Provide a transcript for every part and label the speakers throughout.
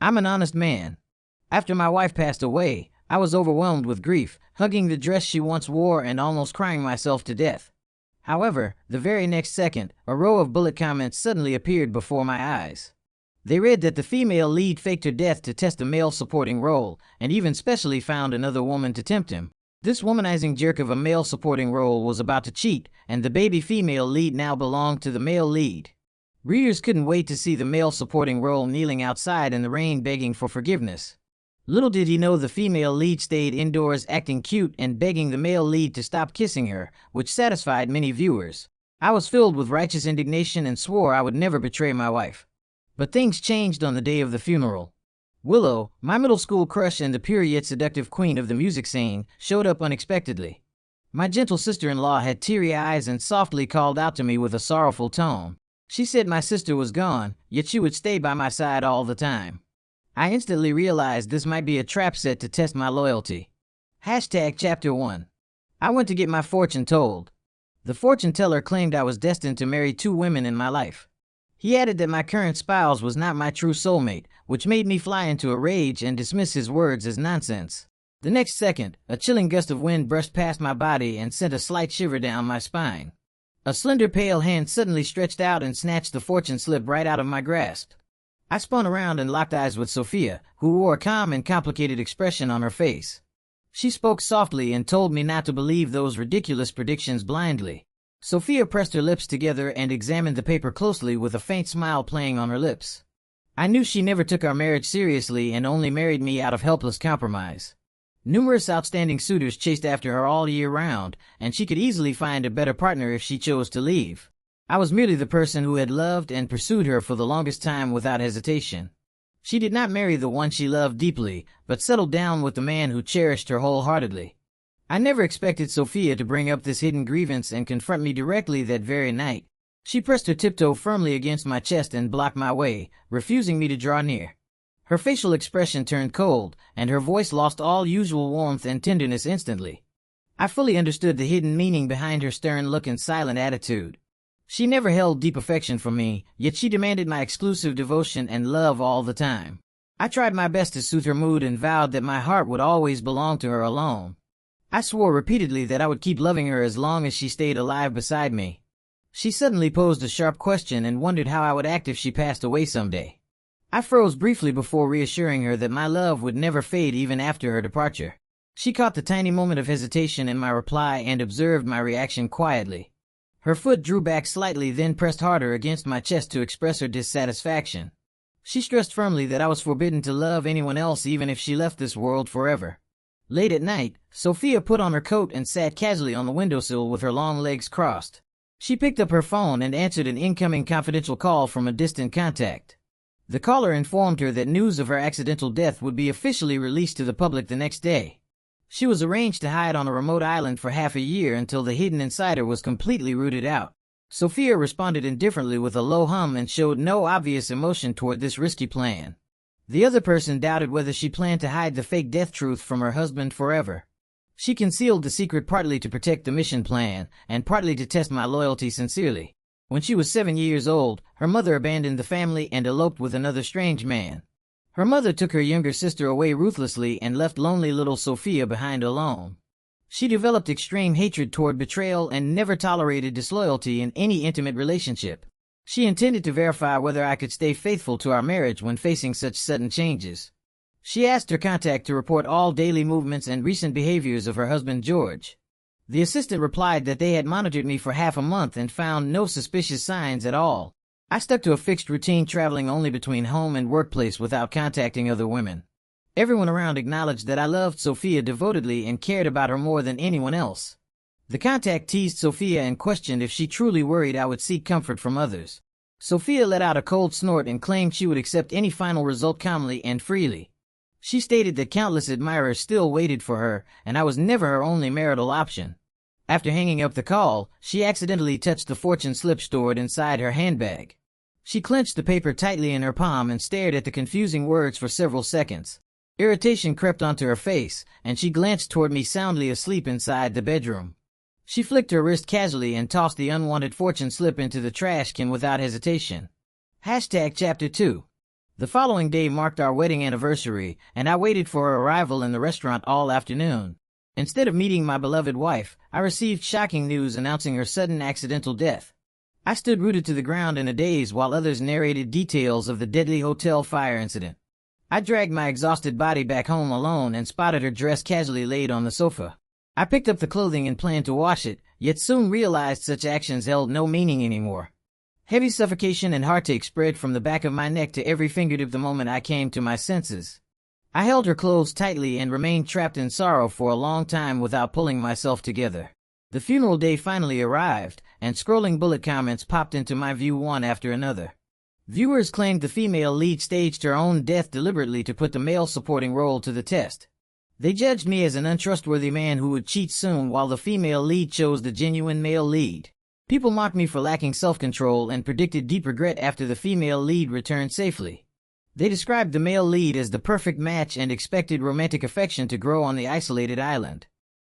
Speaker 1: I'm an honest man. After my wife passed away, I was overwhelmed with grief, hugging the dress she once wore and almost crying myself to death. However, the very next second, a row of bullet comments suddenly appeared before my eyes. They read that the female lead faked her death to test a male supporting role, and even specially found another woman to tempt him. This womanizing jerk of a male supporting role was about to cheat, and the baby female lead now belonged to the male lead. Readers couldn't wait to see the male supporting role kneeling outside in the rain begging for forgiveness. Little did he know the female lead stayed indoors acting cute and begging the male lead to stop kissing her, which satisfied many viewers. I was filled with righteous indignation and swore I would never betray my wife. But things changed on the day of the funeral. Willow, my middle school crush and the pure yet seductive queen of the music scene, showed up unexpectedly. My gentle sister-in-law had teary eyes and softly called out to me with a sorrowful tone. She said my sister was gone, yet she would stay by my side all the time. I instantly realized this might be a trap set to test my loyalty. Chapter 1. I went to get my fortune told. The fortune teller claimed I was destined to marry 2 women in my life. He added that my current spouse was not my true soulmate, which made me fly into a rage and dismiss his words as nonsense. The next second, a chilling gust of wind brushed past my body and sent a slight shiver down my spine. A slender pale hand suddenly stretched out and snatched the fortune slip right out of my grasp. I spun around and locked eyes with Sophia, who wore a calm and complicated expression on her face. She spoke softly and told me not to believe those ridiculous predictions blindly. Sophia pressed her lips together and examined the paper closely with a faint smile playing on her lips. I knew she never took our marriage seriously and only married me out of helpless compromise. Numerous outstanding suitors chased after her all year round, and she could easily find a better partner if she chose to leave. I was merely the person who had loved and pursued her for the longest time without hesitation. She did not marry the one she loved deeply, but settled down with the man who cherished her wholeheartedly. I never expected Sophia to bring up this hidden grievance and confront me directly that very night. She pressed her tiptoe firmly against my chest and blocked my way, refusing me to draw near. Her facial expression turned cold, and her voice lost all usual warmth and tenderness instantly. I fully understood the hidden meaning behind her stern look and silent attitude. She never held deep affection for me, yet she demanded my exclusive devotion and love all the time. I tried my best to soothe her mood and vowed that my heart would always belong to her alone. I swore repeatedly that I would keep loving her as long as she stayed alive beside me. She suddenly posed a sharp question and wondered how I would act if she passed away someday. I froze briefly before reassuring her that my love would never fade even after her departure. She caught the tiny moment of hesitation in my reply and observed my reaction quietly. Her foot drew back slightly, then pressed harder against my chest to express her dissatisfaction. She stressed firmly that I was forbidden to love anyone else even if she left this world forever. Late at night, Sophia put on her coat and sat casually on the windowsill with her long legs crossed. She picked up her phone and answered an incoming confidential call from a distant contact. The caller informed her that news of her accidental death would be officially released to the public the next day. She was arranged to hide on a remote island for half a year until the hidden insider was completely rooted out. Sophia responded indifferently with a low hum and showed no obvious emotion toward this risky plan. The other person doubted whether she planned to hide the fake death truth from her husband forever. She concealed the secret partly to protect the mission plan, and partly to test my loyalty sincerely. When she was 7 years old, her mother abandoned the family and eloped with another strange man. Her mother took her younger sister away ruthlessly and left lonely little Sophia behind alone. She developed extreme hatred toward betrayal and never tolerated disloyalty in any intimate relationship. She intended to verify whether I could stay faithful to our marriage when facing such sudden changes. She asked her contact to report all daily movements and recent behaviors of her husband George. The assistant replied that they had monitored me for half a month and found no suspicious signs at all. I stuck to a fixed routine, traveling only between home and workplace without contacting other women. Everyone around acknowledged that I loved Sophia devotedly and cared about her more than anyone else. The contact teased Sophia and questioned if she truly worried I would seek comfort from others. Sophia let out a cold snort and claimed she would accept any final result calmly and freely. She stated that countless admirers still waited for her, and I was never her only marital option. After hanging up the call, she accidentally touched the fortune slip stored inside her handbag. She clenched the paper tightly in her palm and stared at the confusing words for several seconds. Irritation crept onto her face, and she glanced toward me soundly asleep inside the bedroom. She flicked her wrist casually and tossed the unwanted fortune slip into the trash can without hesitation. Chapter 2. The following day marked our wedding anniversary, and I waited for her arrival in the restaurant all afternoon. Instead of meeting my beloved wife, I received shocking news announcing her sudden accidental death. I stood rooted to the ground in a daze while others narrated details of the deadly hotel fire incident. I dragged my exhausted body back home alone and spotted her dress casually laid on the sofa. I picked up the clothing and planned to wash it, yet soon realized such actions held no meaning anymore. Heavy suffocation and heartache spread from the back of my neck to every fingertip the moment I came to my senses. I held her clothes tightly and remained trapped in sorrow for a long time without pulling myself together. The funeral day finally arrived, and scrolling bullet comments popped into my view one after another. Viewers claimed the female lead staged her own death deliberately to put the male supporting role to the test. They judged me as an untrustworthy man who would cheat soon, while the female lead chose the genuine male lead. People mocked me for lacking self-control and predicted deep regret after the female lead returned safely. They described the male lead as the perfect match and expected romantic affection to grow on the isolated island.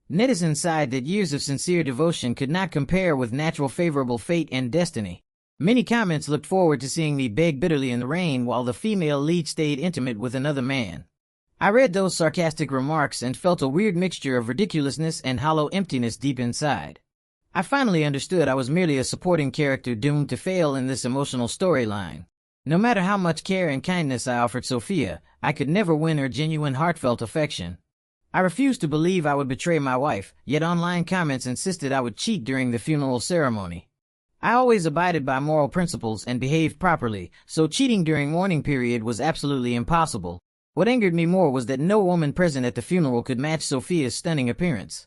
Speaker 1: Netizens sighed that years of sincere devotion could not compare with natural favorable fate and destiny. Many comments looked forward to seeing me beg bitterly in the rain while the female lead stayed intimate with another man. I read those sarcastic remarks and felt a weird mixture of ridiculousness and hollow emptiness deep inside. I finally understood I was merely a supporting character doomed to fail in this emotional storyline. No matter how much care and kindness I offered Sophia, I could never win her genuine heartfelt affection. I refused to believe I would betray my wife, yet online comments insisted I would cheat during the funeral ceremony. I always abided by moral principles and behaved properly, so cheating during mourning period was absolutely impossible. What angered me more was that no woman present at the funeral could match Sophia's stunning appearance.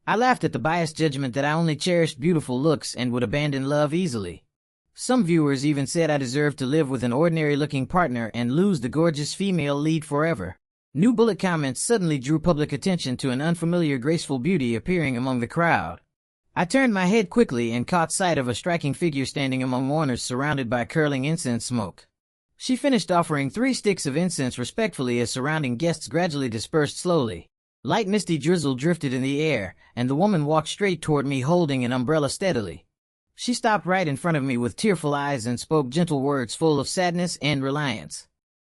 Speaker 1: I laughed at the biased judgment that I only cherished beautiful looks and would abandon love easily. Some viewers even said I deserved to live with an ordinary-looking partner and lose the gorgeous female lead forever. New bullet comments suddenly drew public attention to an unfamiliar graceful beauty appearing among the crowd. I turned my head quickly and caught sight of a striking figure standing among mourners surrounded by curling incense smoke. She finished offering 3 sticks of incense respectfully as surrounding guests gradually dispersed slowly. Light misty drizzle drifted in the air, and the woman walked straight toward me holding an umbrella steadily. She stopped right in front of me with tearful eyes and spoke gentle words full of sadness and reliance.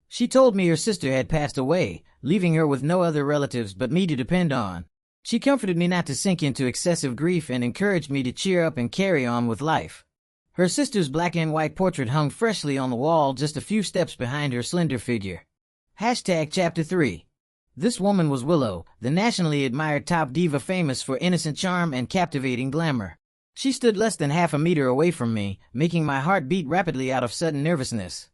Speaker 1: She told me her sister had passed away, leaving her with no other relatives but me to depend on. She comforted me not to sink into excessive grief and encouraged me to cheer up and carry on with life. Her sister's black and white portrait hung freshly on the wall just a few steps behind her slender figure. Chapter 3. This woman was Willow, the nationally admired top diva famous for innocent charm and captivating glamour. She stood less than half a meter away from me, making my heart beat rapidly out of sudden nervousness.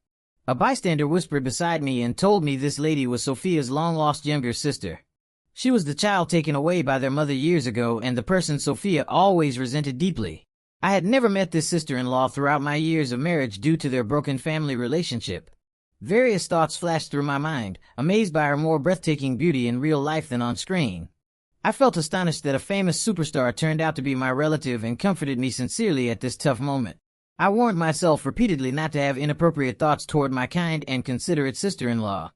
Speaker 1: A bystander whispered beside me and told me this lady was Sophia's long-lost younger sister. She was the child taken away by their mother years ago and the person Sophia always resented deeply. I had never met this sister-in-law throughout my years of marriage due to their broken family relationship. Various thoughts flashed through my mind, amazed by her more breathtaking beauty in real life than on screen. I felt astonished that a famous superstar turned out to be my relative and comforted me sincerely at this tough moment. I warned myself repeatedly not to have inappropriate thoughts toward my kind and considerate sister-in-law.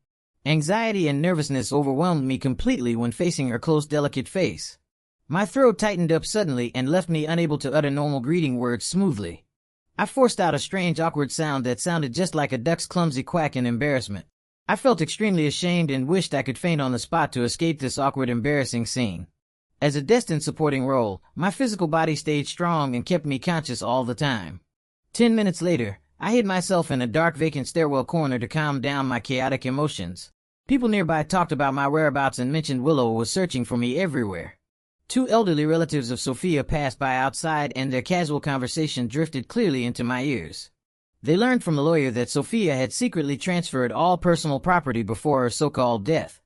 Speaker 1: Anxiety and nervousness overwhelmed me completely when facing her close, delicate face. My throat tightened up suddenly and left me unable to utter normal greeting words smoothly. I forced out a strange, awkward sound that sounded just like a duck's clumsy quack in embarrassment. I felt extremely ashamed and wished I could faint on the spot to escape this awkward, embarrassing scene. As a destined supporting role, my physical body stayed strong and kept me conscious all the time. 10 minutes later, I hid myself in a dark, vacant stairwell corner to calm down my chaotic emotions. People nearby talked about my whereabouts and mentioned Willow was searching for me everywhere. 2 elderly relatives of Sophia passed by outside and their casual conversation drifted clearly into my ears. They learned from the lawyer that Sophia had secretly transferred all personal property before her so-called death.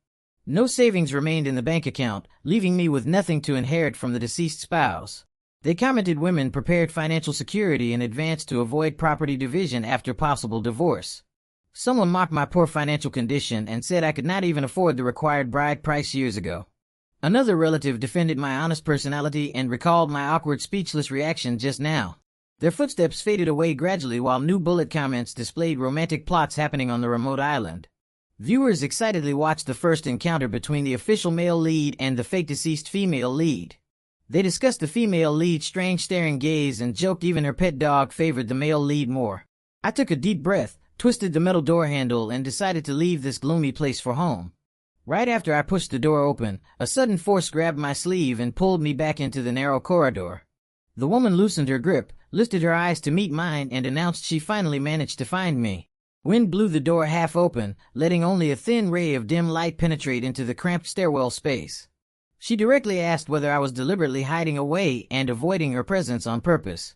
Speaker 1: No savings remained in the bank account, leaving me with nothing to inherit from the deceased spouse. They commented women prepared financial security in advance to avoid property division after possible divorce. Someone mocked my poor financial condition and said I could not even afford the required bride price years ago. Another relative defended my honest personality and recalled my awkward, speechless reaction just now. Their footsteps faded away gradually while new bullet comments displayed romantic plots happening on the remote island. Viewers excitedly watched the first encounter between the official male lead and the fake deceased female lead. They discussed the female lead's strange staring gaze and joked even her pet dog favored the male lead more. I took a deep breath, twisted the metal door handle, and decided to leave this gloomy place for home. Right after I pushed the door open, a sudden force grabbed my sleeve and pulled me back into the narrow corridor. The woman loosened her grip, lifted her eyes to meet mine, and announced she finally managed to find me. Wind blew the door half open, letting only a thin ray of dim light penetrate into the cramped stairwell space. She directly asked whether I was deliberately hiding away and avoiding her presence on purpose.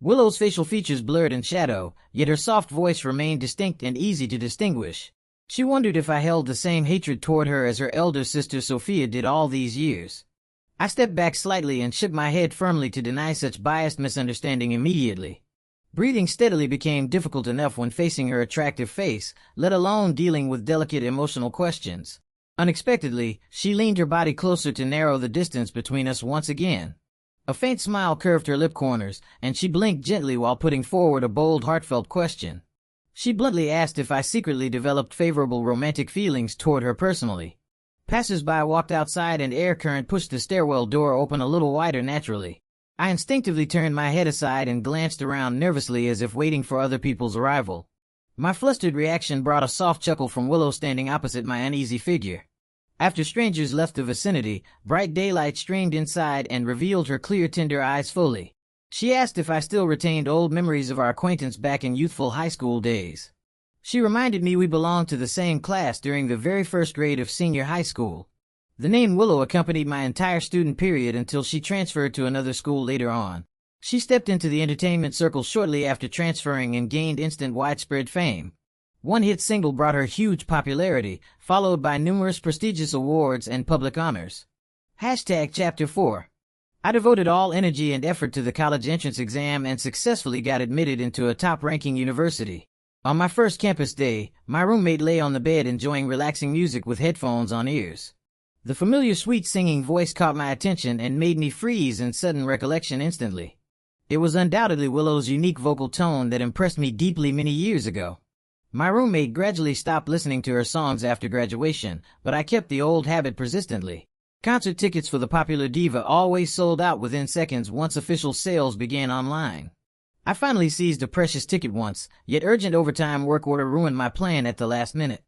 Speaker 1: Willow's facial features blurred in shadow, yet her soft voice remained distinct and easy to distinguish. She wondered if I held the same hatred toward her as her elder sister Sophia did all these years. I stepped back slightly and shook my head firmly to deny such biased misunderstanding immediately. Breathing steadily became difficult enough when facing her attractive face, let alone dealing with delicate emotional questions. Unexpectedly, she leaned her body closer to narrow the distance between us once again. A faint smile curved her lip corners, and she blinked gently while putting forward a bold, heartfelt question. She bluntly asked if I secretly developed favorable romantic feelings toward her personally. Passers-by walked outside and air current pushed the stairwell door open a little wider naturally. I instinctively turned my head aside and glanced around nervously as if waiting for other people's arrival. My flustered reaction brought a soft chuckle from Willow standing opposite my uneasy figure. After strangers left the vicinity, bright daylight streamed inside and revealed her clear, tender eyes fully. She asked if I still retained old memories of our acquaintance back in youthful high school days. She reminded me we belonged to the same class during the very first grade of senior high school. The name Willow accompanied my entire student period until she transferred to another school later on. She stepped into the entertainment circle shortly after transferring and gained instant widespread fame. One hit single brought her huge popularity, followed by numerous prestigious awards and public honors. Chapter 4. I devoted all energy and effort to the college entrance exam and successfully got admitted into a top-ranking university. On my first campus day, my roommate lay on the bed enjoying relaxing music with headphones on ears. The familiar sweet singing voice caught my attention and made me freeze in sudden recollection instantly. It was undoubtedly Willow's unique vocal tone that impressed me deeply many years ago. My roommate gradually stopped listening to her songs after graduation, but I kept the old habit persistently. Concert tickets for the popular diva always sold out within seconds once official sales began online. I finally seized a precious ticket once, yet urgent overtime work order ruined my plan at the last minute.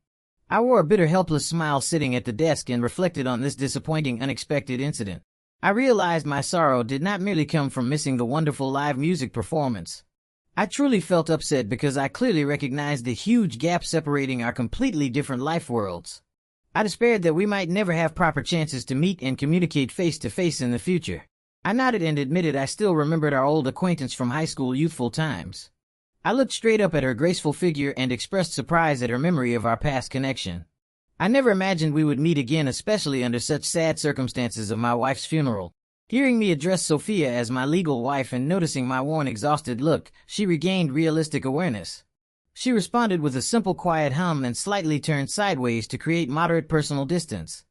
Speaker 1: I wore a bitter, helpless smile sitting at the desk and reflected on this disappointing, unexpected incident. I realized my sorrow did not merely come from missing the wonderful live music performance. I truly felt upset because I clearly recognized the huge gap separating our completely different life worlds. I despaired that we might never have proper chances to meet and communicate face to face in the future. I nodded and admitted I still remembered our old acquaintance from high school youthful times. I looked straight up at her graceful figure and expressed surprise at her memory of our past connection. I never imagined we would meet again, especially under such sad circumstances of my wife's funeral. Hearing me address Sophia as my legal wife and noticing my worn, exhausted look, she regained realistic awareness. She responded with a simple, quiet hum and slightly turned sideways to create moderate personal distance.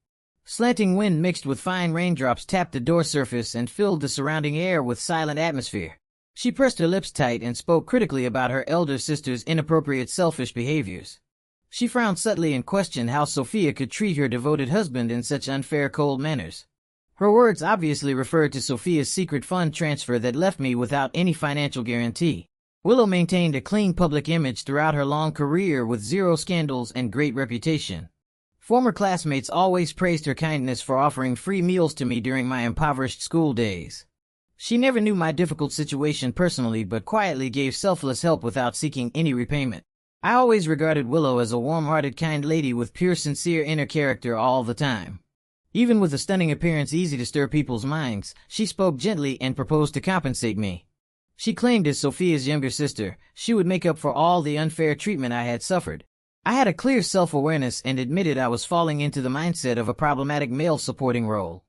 Speaker 1: Slanting wind mixed with fine raindrops tapped the door surface and filled the surrounding air with silent atmosphere. She pressed her lips tight and spoke critically about her elder sister's inappropriate, selfish behaviors. She frowned subtly and questioned how Sophia could treat her devoted husband in such unfair, cold manners. Her words obviously referred to Sophia's secret fund transfer that left me without any financial guarantee. Willow maintained a clean public image throughout her long career with zero scandals and great reputation. Former classmates always praised her kindness for offering free meals to me during my impoverished school days. She never knew my difficult situation personally, but quietly gave selfless help without seeking any repayment. I always regarded Willow as a warm-hearted, kind lady with pure, sincere inner character all the time. Even with a stunning appearance easy to stir people's minds, she spoke gently and proposed to compensate me. She claimed as Sophia's younger sister, she would make up for all the unfair treatment I had suffered. I had a clear self-awareness and admitted I was falling into the mindset of a problematic male supporting role.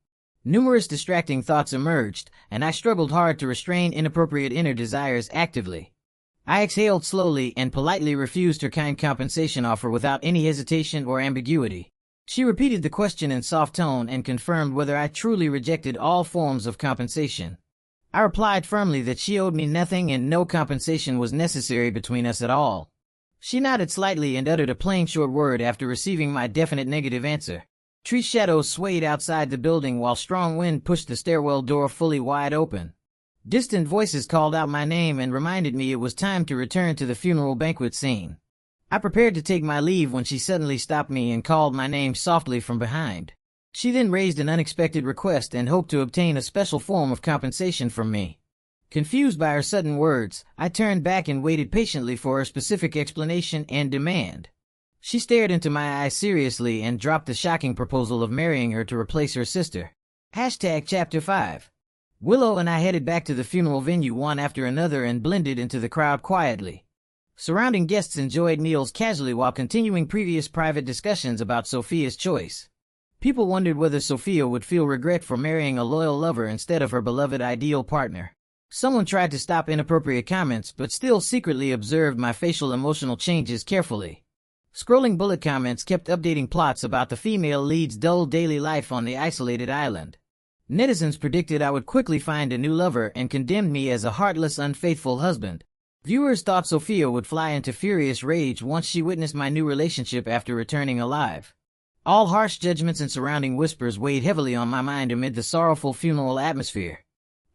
Speaker 1: Numerous distracting thoughts emerged, and I struggled hard to restrain inappropriate inner desires actively. I exhaled slowly and politely refused her kind compensation offer without any hesitation or ambiguity. She repeated the question in soft tone and confirmed whether I truly rejected all forms of compensation. I replied firmly that she owed me nothing and no compensation was necessary between us at all. She nodded slightly and uttered a plain short word after receiving my definite negative answer. Tree shadows swayed outside the building while strong wind pushed the stairwell door fully wide open. Distant voices called out my name and reminded me it was time to return to the funeral banquet scene. I prepared to take my leave when she suddenly stopped me and called my name softly from behind. She then raised an unexpected request and hoped to obtain a special form of compensation from me. Confused by her sudden words, I turned back and waited patiently for her specific explanation and demand. She stared into my eyes seriously and dropped the shocking proposal of marrying her to replace her sister. Chapter 5. Willow and I headed back to the funeral venue one after another and blended into the crowd quietly. Surrounding guests enjoyed meals casually while continuing previous private discussions about Sophia's choice. People wondered whether Sophia would feel regret for marrying a loyal lover instead of her beloved ideal partner. Someone tried to stop inappropriate comments but still secretly observed my facial emotional changes carefully. Scrolling bullet comments kept updating plots about the female lead's dull daily life on the isolated island. Netizens predicted I would quickly find a new lover and condemned me as a heartless, unfaithful husband. Viewers thought Sophia would fly into furious rage once she witnessed my new relationship after returning alive. All harsh judgments and surrounding whispers weighed heavily on my mind amid the sorrowful funeral atmosphere.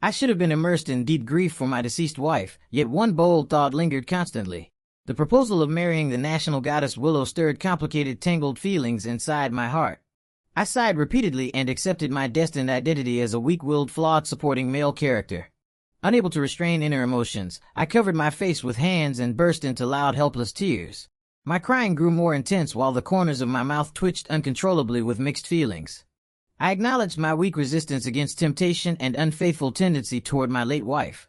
Speaker 1: I should have been immersed in deep grief for my deceased wife, yet one bold thought lingered constantly. The proposal of marrying the national goddess Willow stirred complicated, tangled feelings inside my heart. I sighed repeatedly and accepted my destined identity as a weak-willed, flawed supporting male character. Unable to restrain inner emotions, I covered my face with hands and burst into loud, helpless tears. My crying grew more intense while the corners of my mouth twitched uncontrollably with mixed feelings. I acknowledged my weak resistance against temptation and unfaithful tendency toward my late wife.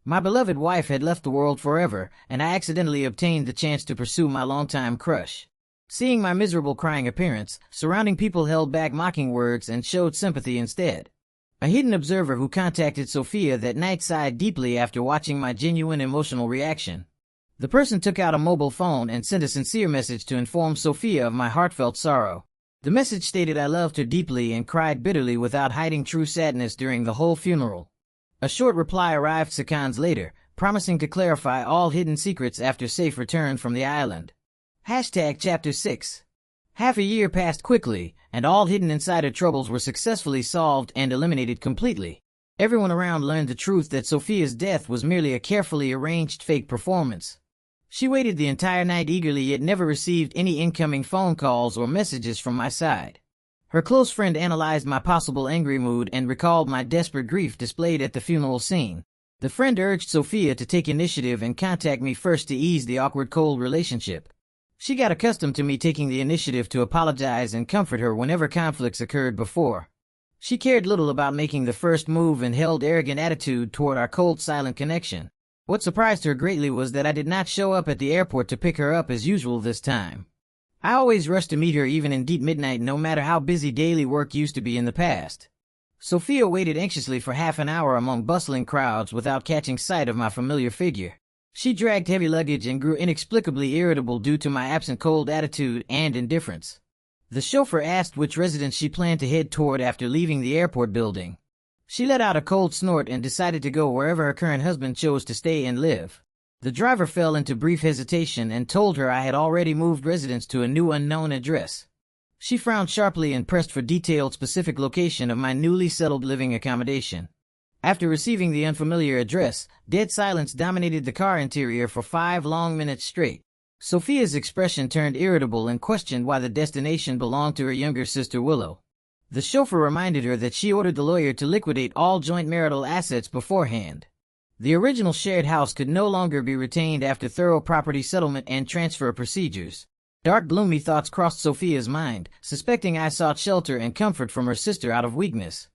Speaker 1: My beloved wife had left the world forever, and I accidentally obtained the chance to pursue my longtime crush. Seeing my miserable crying appearance, surrounding people held back mocking words and showed sympathy instead. A hidden observer who contacted Sophia that night sighed deeply after watching my genuine emotional reaction. The person took out a mobile phone and sent a sincere message to inform Sophia of my heartfelt sorrow. The message stated I loved her deeply and cried bitterly without hiding true sadness during the whole funeral. A short reply arrived seconds later, promising to clarify all hidden secrets after safe return from the island. Chapter 6. Half a year passed quickly, and all hidden insider troubles were successfully solved and eliminated completely. Everyone around learned the truth that Sophia's death was merely a carefully arranged fake performance. She waited the entire night eagerly yet never received any incoming phone calls or messages from my side. Her close friend analyzed my possible angry mood and recalled my desperate grief displayed at the funeral scene. The friend urged Sophia to take initiative and contact me first to ease the awkward cold relationship. She got accustomed to me taking the initiative to apologize and comfort her whenever conflicts occurred before. She cared little about making the first move and held arrogant attitude toward our cold, silent connection. What surprised her greatly was that I did not show up at the airport to pick her up as usual this time. I always rushed to meet her even in deep midnight, no matter how busy daily work used to be in the past. Sophia waited anxiously for half an hour among bustling crowds without catching sight of my familiar figure. She dragged heavy luggage and grew inexplicably irritable due to my absent cold attitude and indifference. The chauffeur asked which residence she planned to head toward after leaving the airport building. She let out a cold snort and decided to go wherever her current husband chose to stay and live. The driver fell into brief hesitation and told her I had already moved residence to a new unknown address. She frowned sharply and pressed for detailed specific location of my newly settled living accommodation. After receiving the unfamiliar address, dead silence dominated the car interior for 5 long minutes straight. Sophia's expression turned irritable and questioned why the destination belonged to her younger sister Willow. The chauffeur reminded her that she ordered the lawyer to liquidate all joint marital assets beforehand. The original shared house could no longer be retained after thorough property settlement and transfer procedures. Dark, gloomy thoughts crossed Sophia's mind, suspecting I sought shelter and comfort from her sister out of weakness.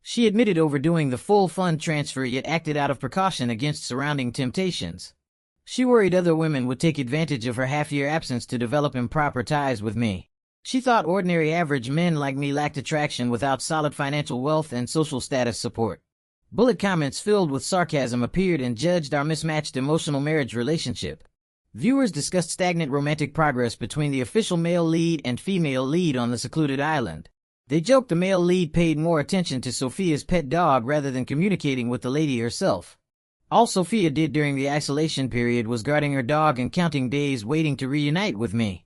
Speaker 1: She admitted overdoing the full fund transfer yet acted out of precaution against surrounding temptations. She worried other women would take advantage of her half-year absence to develop improper ties with me. She thought ordinary average men like me lacked attraction without solid financial wealth and social status support. Bullet comments filled with sarcasm appeared and judged our mismatched emotional marriage relationship. Viewers discussed stagnant romantic progress between the official male lead and female lead on the secluded island. They joked the male lead paid more attention to Sophia's pet dog rather than communicating with the lady herself. All Sophia did during the isolation period was guarding her dog and counting days waiting to reunite with me.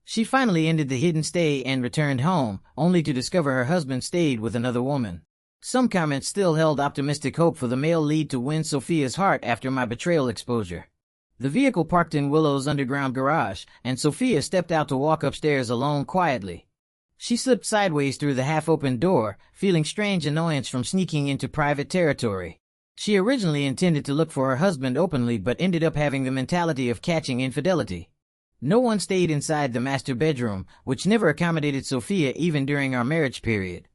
Speaker 1: She finally ended the hidden stay and returned home, only to discover her husband stayed with another woman. Some comments still held optimistic hope for the male lead to win Sophia's heart after my betrayal exposure. The vehicle parked in Willow's underground garage, and Sophia stepped out to walk upstairs alone quietly. She slipped sideways through the half-open door, feeling strange annoyance from sneaking into private territory. She originally intended to look for her husband openly but ended up having the mentality of catching infidelity. No one stayed inside the master bedroom, which never accommodated Sophia even during our marriage period.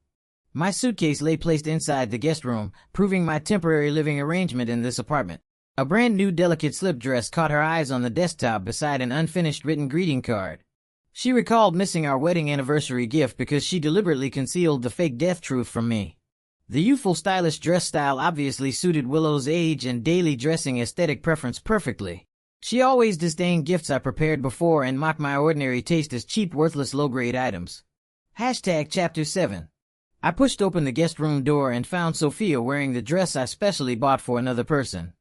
Speaker 1: My suitcase lay placed inside the guest room, proving my temporary living arrangement in this apartment. A brand new delicate slip dress caught her eyes on the desktop beside an unfinished written greeting card. She recalled missing our wedding anniversary gift because she deliberately concealed the fake death truth from me. The youthful stylish dress style obviously suited Willow's age and daily dressing aesthetic preference perfectly. She always disdained gifts I prepared before and mocked my ordinary taste as cheap, worthless, low-grade items. Chapter 7. I pushed open the guest room door and found Sophia wearing the dress I specially bought for another person.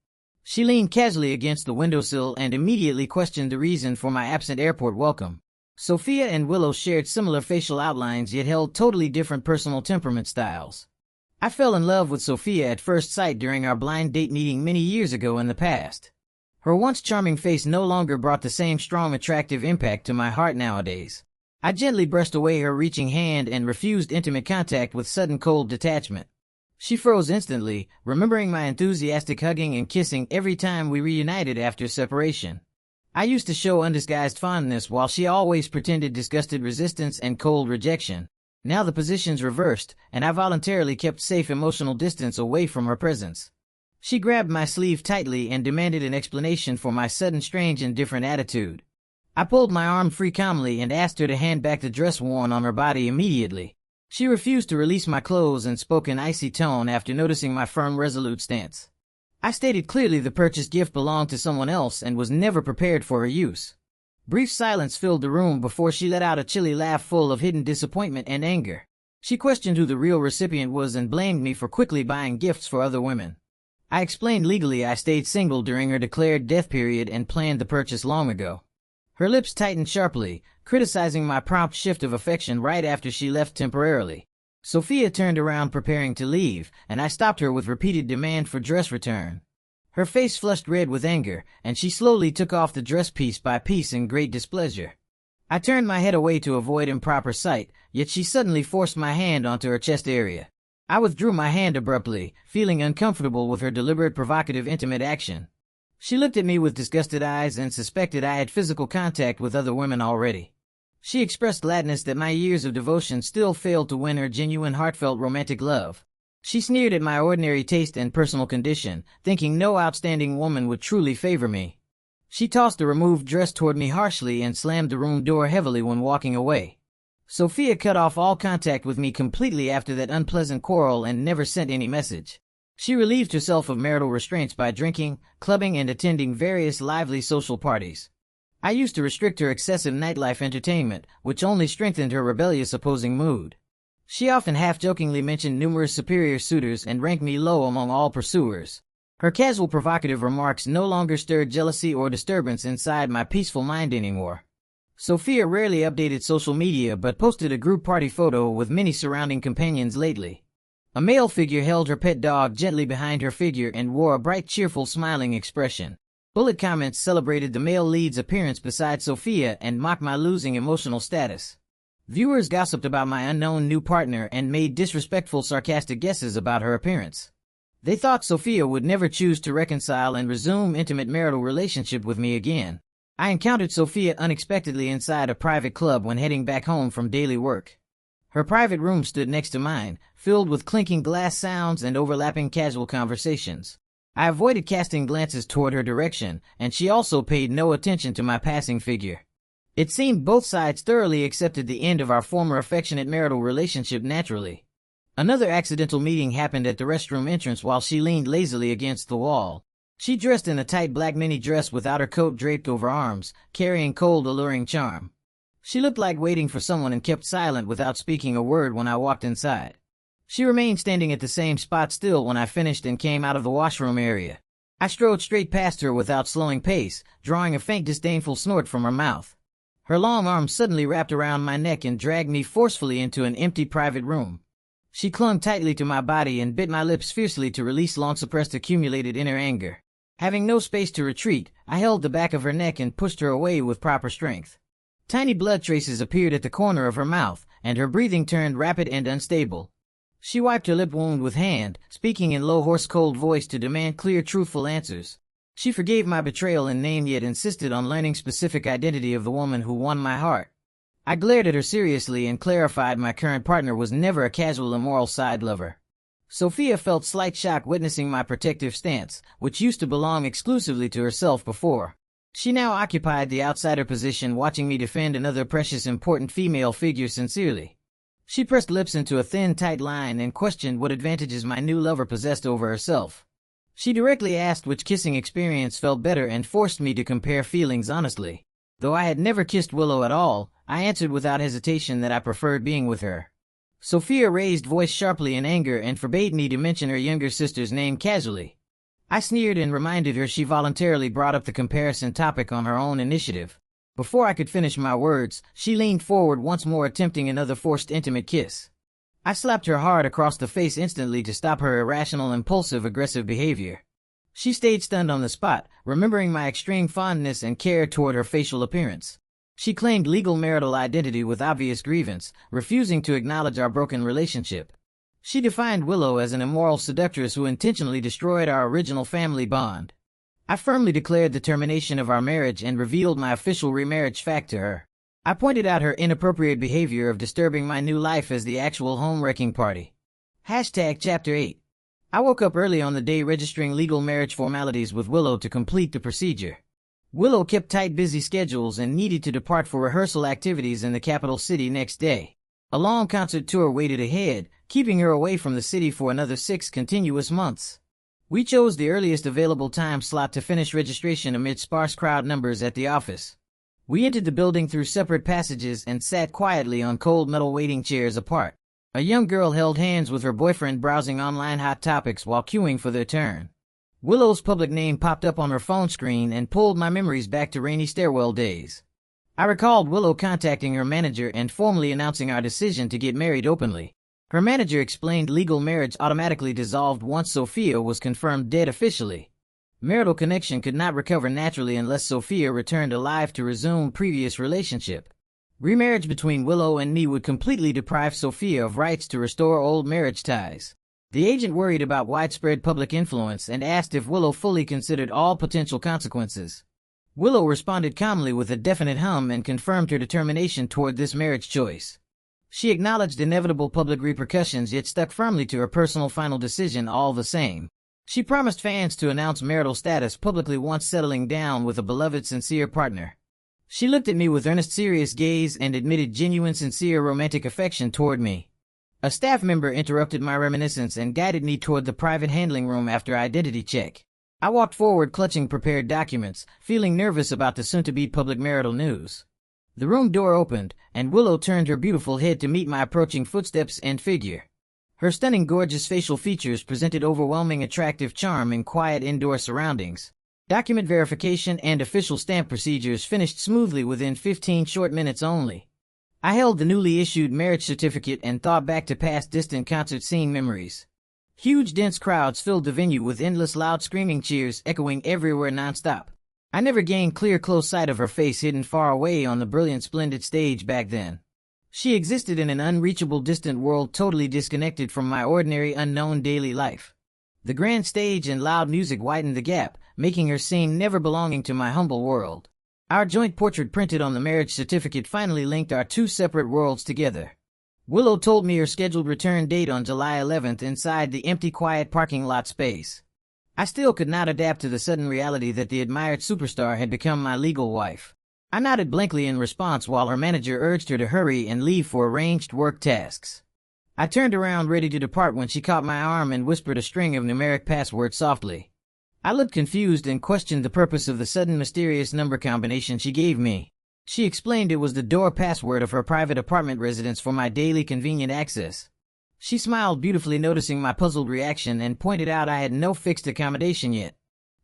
Speaker 1: She leaned casually against the windowsill and immediately questioned the reason for my absent airport welcome. Sophia and Willow shared similar facial outlines yet held totally different personal temperament styles. I fell in love with Sophia at first sight during our blind date meeting many years ago in the past. Her once charming face no longer brought the same strong attractive impact to my heart nowadays. I gently brushed away her reaching hand and refused intimate contact with sudden cold detachment. She froze instantly, remembering my enthusiastic hugging and kissing every time we reunited after separation. I used to show undisguised fondness while she always pretended disgusted resistance and cold rejection. Now the position's reversed, and I voluntarily kept safe emotional distance away from her presence. She grabbed my sleeve tightly and demanded an explanation for my sudden strange and different attitude. I pulled my arm free calmly and asked her to hand back the dress worn on her body immediately. She refused to release my clothes and spoke in icy tone after noticing my firm, resolute stance. I stated clearly the purchased gift belonged to someone else and was never prepared for her use. Brief silence filled the room before she let out a chilly laugh full of hidden disappointment and anger. She questioned who the real recipient was and blamed me for quickly buying gifts for other women. I explained legally I stayed single during her declared death period and planned the purchase long ago. Her lips tightened sharply, criticizing my prompt shift of affection right after she left temporarily. Sophia turned around preparing to leave, and I stopped her with repeated demand for dress return. Her face flushed red with anger, and she slowly took off the dress piece by piece in great displeasure. I turned my head away to avoid improper sight, yet she suddenly forced my hand onto her chest area. I withdrew my hand abruptly, feeling uncomfortable with her deliberate provocative intimate action. She looked at me with disgusted eyes and suspected I had physical contact with other women already. She expressed gladness that my years of devotion still failed to win her genuine heartfelt romantic love. She sneered at my ordinary taste and personal condition, thinking no outstanding woman would truly favor me. She tossed the removed dress toward me harshly and slammed the room door heavily when walking away. Sophia cut off all contact with me completely after that unpleasant quarrel and never sent any message. She relieved herself of marital restraints by drinking, clubbing, and attending various lively social parties. I used to restrict her excessive nightlife entertainment, which only strengthened her rebellious opposing mood. She often half-jokingly mentioned numerous superior suitors and ranked me low among all pursuers. Her casual provocative remarks no longer stirred jealousy or disturbance inside my peaceful mind anymore. Sophia rarely updated social media but posted a group party photo with many surrounding companions lately. A male figure held her pet dog gently behind her figure and wore a bright, cheerful, smiling expression. Bullet comments celebrated the male lead's appearance beside Sophia and mocked my losing emotional status. Viewers gossiped about my unknown new partner and made disrespectful, sarcastic guesses about her appearance. They thought Sophia would never choose to reconcile and resume intimate marital relationship with me again. I encountered Sophia unexpectedly inside a private club when heading back home from daily work. Her private room stood next to mine, filled with clinking glass sounds and overlapping casual conversations. I avoided casting glances toward her direction, and she also paid no attention to my passing figure. It seemed both sides thoroughly accepted the end of our former affectionate marital relationship naturally. Another accidental meeting happened at the restroom entrance while she leaned lazily against the wall. She dressed in a tight black mini dress with outer coat draped over arms, carrying cold, alluring charm. She looked like waiting for someone and kept silent without speaking a word when I walked inside. She remained standing at the same spot still when I finished and came out of the washroom area. I strode straight past her without slowing pace, drawing a faint disdainful snort from her mouth. Her long arms suddenly wrapped around my neck and dragged me forcefully into an empty private room. She clung tightly to my body and bit my lips fiercely to release long-suppressed accumulated inner anger. Having no space to retreat, I held the back of her neck and pushed her away with proper strength. Tiny blood traces appeared at the corner of her mouth, and her breathing turned rapid and unstable. She wiped her lip wound with hand, speaking in low hoarse cold voice to demand clear truthful answers. She forgave my betrayal in name yet insisted on learning specific identity of the woman who won my heart. I glared at her seriously and clarified my current partner was never a casual immoral side lover. Sophia felt slight shock witnessing my protective stance, which used to belong exclusively to herself before. She now occupied the outsider position, watching me defend another precious important female figure sincerely. She pressed lips into a thin, tight line and questioned what advantages my new lover possessed over herself. She directly asked which kissing experience felt better and forced me to compare feelings honestly. Though I had never kissed Willow at all, I answered without hesitation that I preferred being with her. Sophia raised voice sharply in anger and forbade me to mention her younger sister's name casually. I sneered and reminded her she voluntarily brought up the comparison topic on her own initiative. Before I could finish my words, she leaned forward once more, attempting another forced intimate kiss. I slapped her hard across the face instantly to stop her irrational, impulsive, aggressive behavior. She stayed stunned on the spot, remembering my extreme fondness and care toward her facial appearance. She claimed legal marital identity with obvious grievance, refusing to acknowledge our broken relationship. She defined Willow as an immoral seductress who intentionally destroyed our original family bond. I firmly declared the termination of our marriage and revealed my official remarriage fact to her. I pointed out her inappropriate behavior of disturbing my new life as the actual home-wrecking party. Chapter 8. I woke up early on the day, registering legal marriage formalities with Willow to complete the procedure. Willow kept tight, busy schedules and needed to depart for rehearsal activities in the capital city next day. A long concert tour waited ahead, keeping her away from the city for another 6 continuous months. We chose the earliest available time slot to finish registration amid sparse crowd numbers at the office. We entered the building through separate passages and sat quietly on cold metal waiting chairs apart. A young girl held hands with her boyfriend, browsing online hot topics while queuing for their turn. Willow's public name popped up on her phone screen and pulled my memories back to rainy stairwell days. I recalled Willow contacting her manager and formally announcing our decision to get married openly. Her manager explained legal marriage automatically dissolved once Sophia was confirmed dead officially. Marital connection could not recover naturally unless Sophia returned alive to resume previous relationship. Remarriage between Willow and me would completely deprive Sophia of rights to restore old marriage ties. The agent worried about widespread public influence and asked if Willow fully considered all potential consequences. Willow responded calmly with a definite hum and confirmed her determination toward this marriage choice. She acknowledged inevitable public repercussions yet stuck firmly to her personal final decision all the same. She promised fans to announce marital status publicly once settling down with a beloved, sincere partner. She looked at me with earnest, serious gaze and admitted genuine, sincere, romantic affection toward me. A staff member interrupted my reminiscence and guided me toward the private handling room after identity check. I walked forward, clutching prepared documents, feeling nervous about the soon-to-be public marital news. The room door opened, and Willow turned her beautiful head to meet my approaching footsteps and figure. Her stunning, gorgeous facial features presented overwhelming attractive charm in quiet indoor surroundings. Document verification and official stamp procedures finished smoothly within 15 short minutes only. I held the newly issued marriage certificate and thought back to past distant concert scene memories. Huge, dense crowds filled the venue with endless loud screaming cheers echoing everywhere nonstop. I never gained clear, close sight of her face hidden far away on the brilliant, splendid stage back then. She existed in an unreachable, distant world totally disconnected from my ordinary, unknown daily life. The grand stage and loud music widened the gap, making her seem never belonging to my humble world. Our joint portrait printed on the marriage certificate finally linked our two separate worlds together. Willow told me her scheduled return date on July 11th inside the empty, quiet parking lot space. I still could not adapt to the sudden reality that the admired superstar had become my legal wife. I nodded blankly in response while her manager urged her to hurry and leave for arranged work tasks. I turned around ready to depart when she caught my arm and whispered a string of numeric passwords softly. I looked confused and questioned the purpose of the sudden mysterious number combination she gave me. She explained it was the door password of her private apartment residence for my daily convenient access. She smiled beautifully, noticing my puzzled reaction, and pointed out I had no fixed accommodation yet.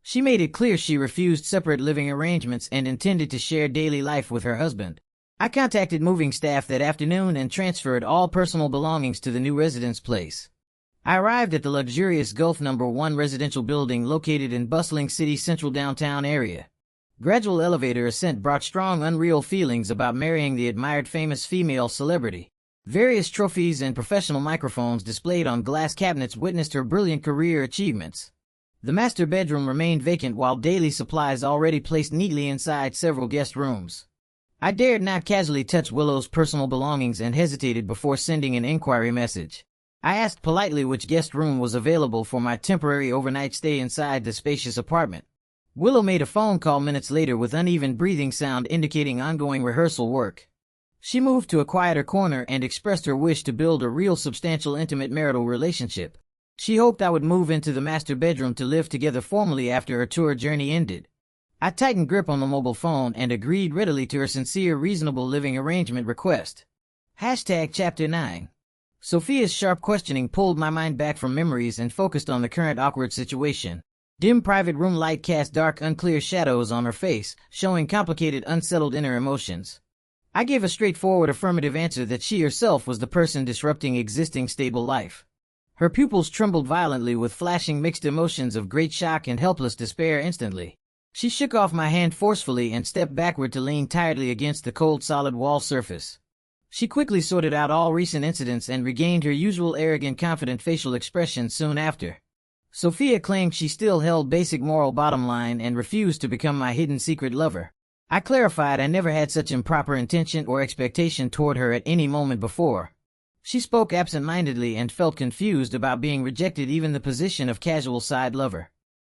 Speaker 1: She made it clear she refused separate living arrangements and intended to share daily life with her husband. I contacted moving staff that afternoon and transferred all personal belongings to the new residence place. I arrived at the luxurious Gulf Number 1 residential building located in bustling city central downtown area. Gradual elevator ascent brought strong unreal feelings about marrying the admired famous female celebrity. Various trophies and professional microphones displayed on glass cabinets witnessed her brilliant career achievements. The master bedroom remained vacant while daily supplies already placed neatly inside several guest rooms. I dared not casually touch Willow's personal belongings and hesitated before sending an inquiry message. I asked politely which guest room was available for my temporary overnight stay inside the spacious apartment. Willow made a phone call minutes later with uneven breathing sound indicating ongoing rehearsal work. She moved to a quieter corner and expressed her wish to build a real substantial intimate marital relationship. She hoped I would move into the master bedroom to live together formally after her tour journey ended. I tightened grip on the mobile phone and agreed readily to her sincere, reasonable living arrangement request. Chapter 9. Sophia's sharp questioning pulled my mind back from memories and focused on the current awkward situation. Dim private room light cast dark, unclear shadows on her face, showing complicated, unsettled inner emotions. I gave a straightforward affirmative answer that she herself was the person disrupting existing stable life. Her pupils trembled violently with flashing mixed emotions of great shock and helpless despair instantly. She shook off my hand forcefully and stepped backward to lean tiredly against the cold solid wall surface. She quickly sorted out all recent incidents and regained her usual arrogant confident facial expression soon after. Sophia claimed she still held basic moral bottom line and refused to become my hidden secret lover. I clarified I never had such improper intention or expectation toward her at any moment before. She spoke absent-mindedly and felt confused about being rejected even the position of casual side lover.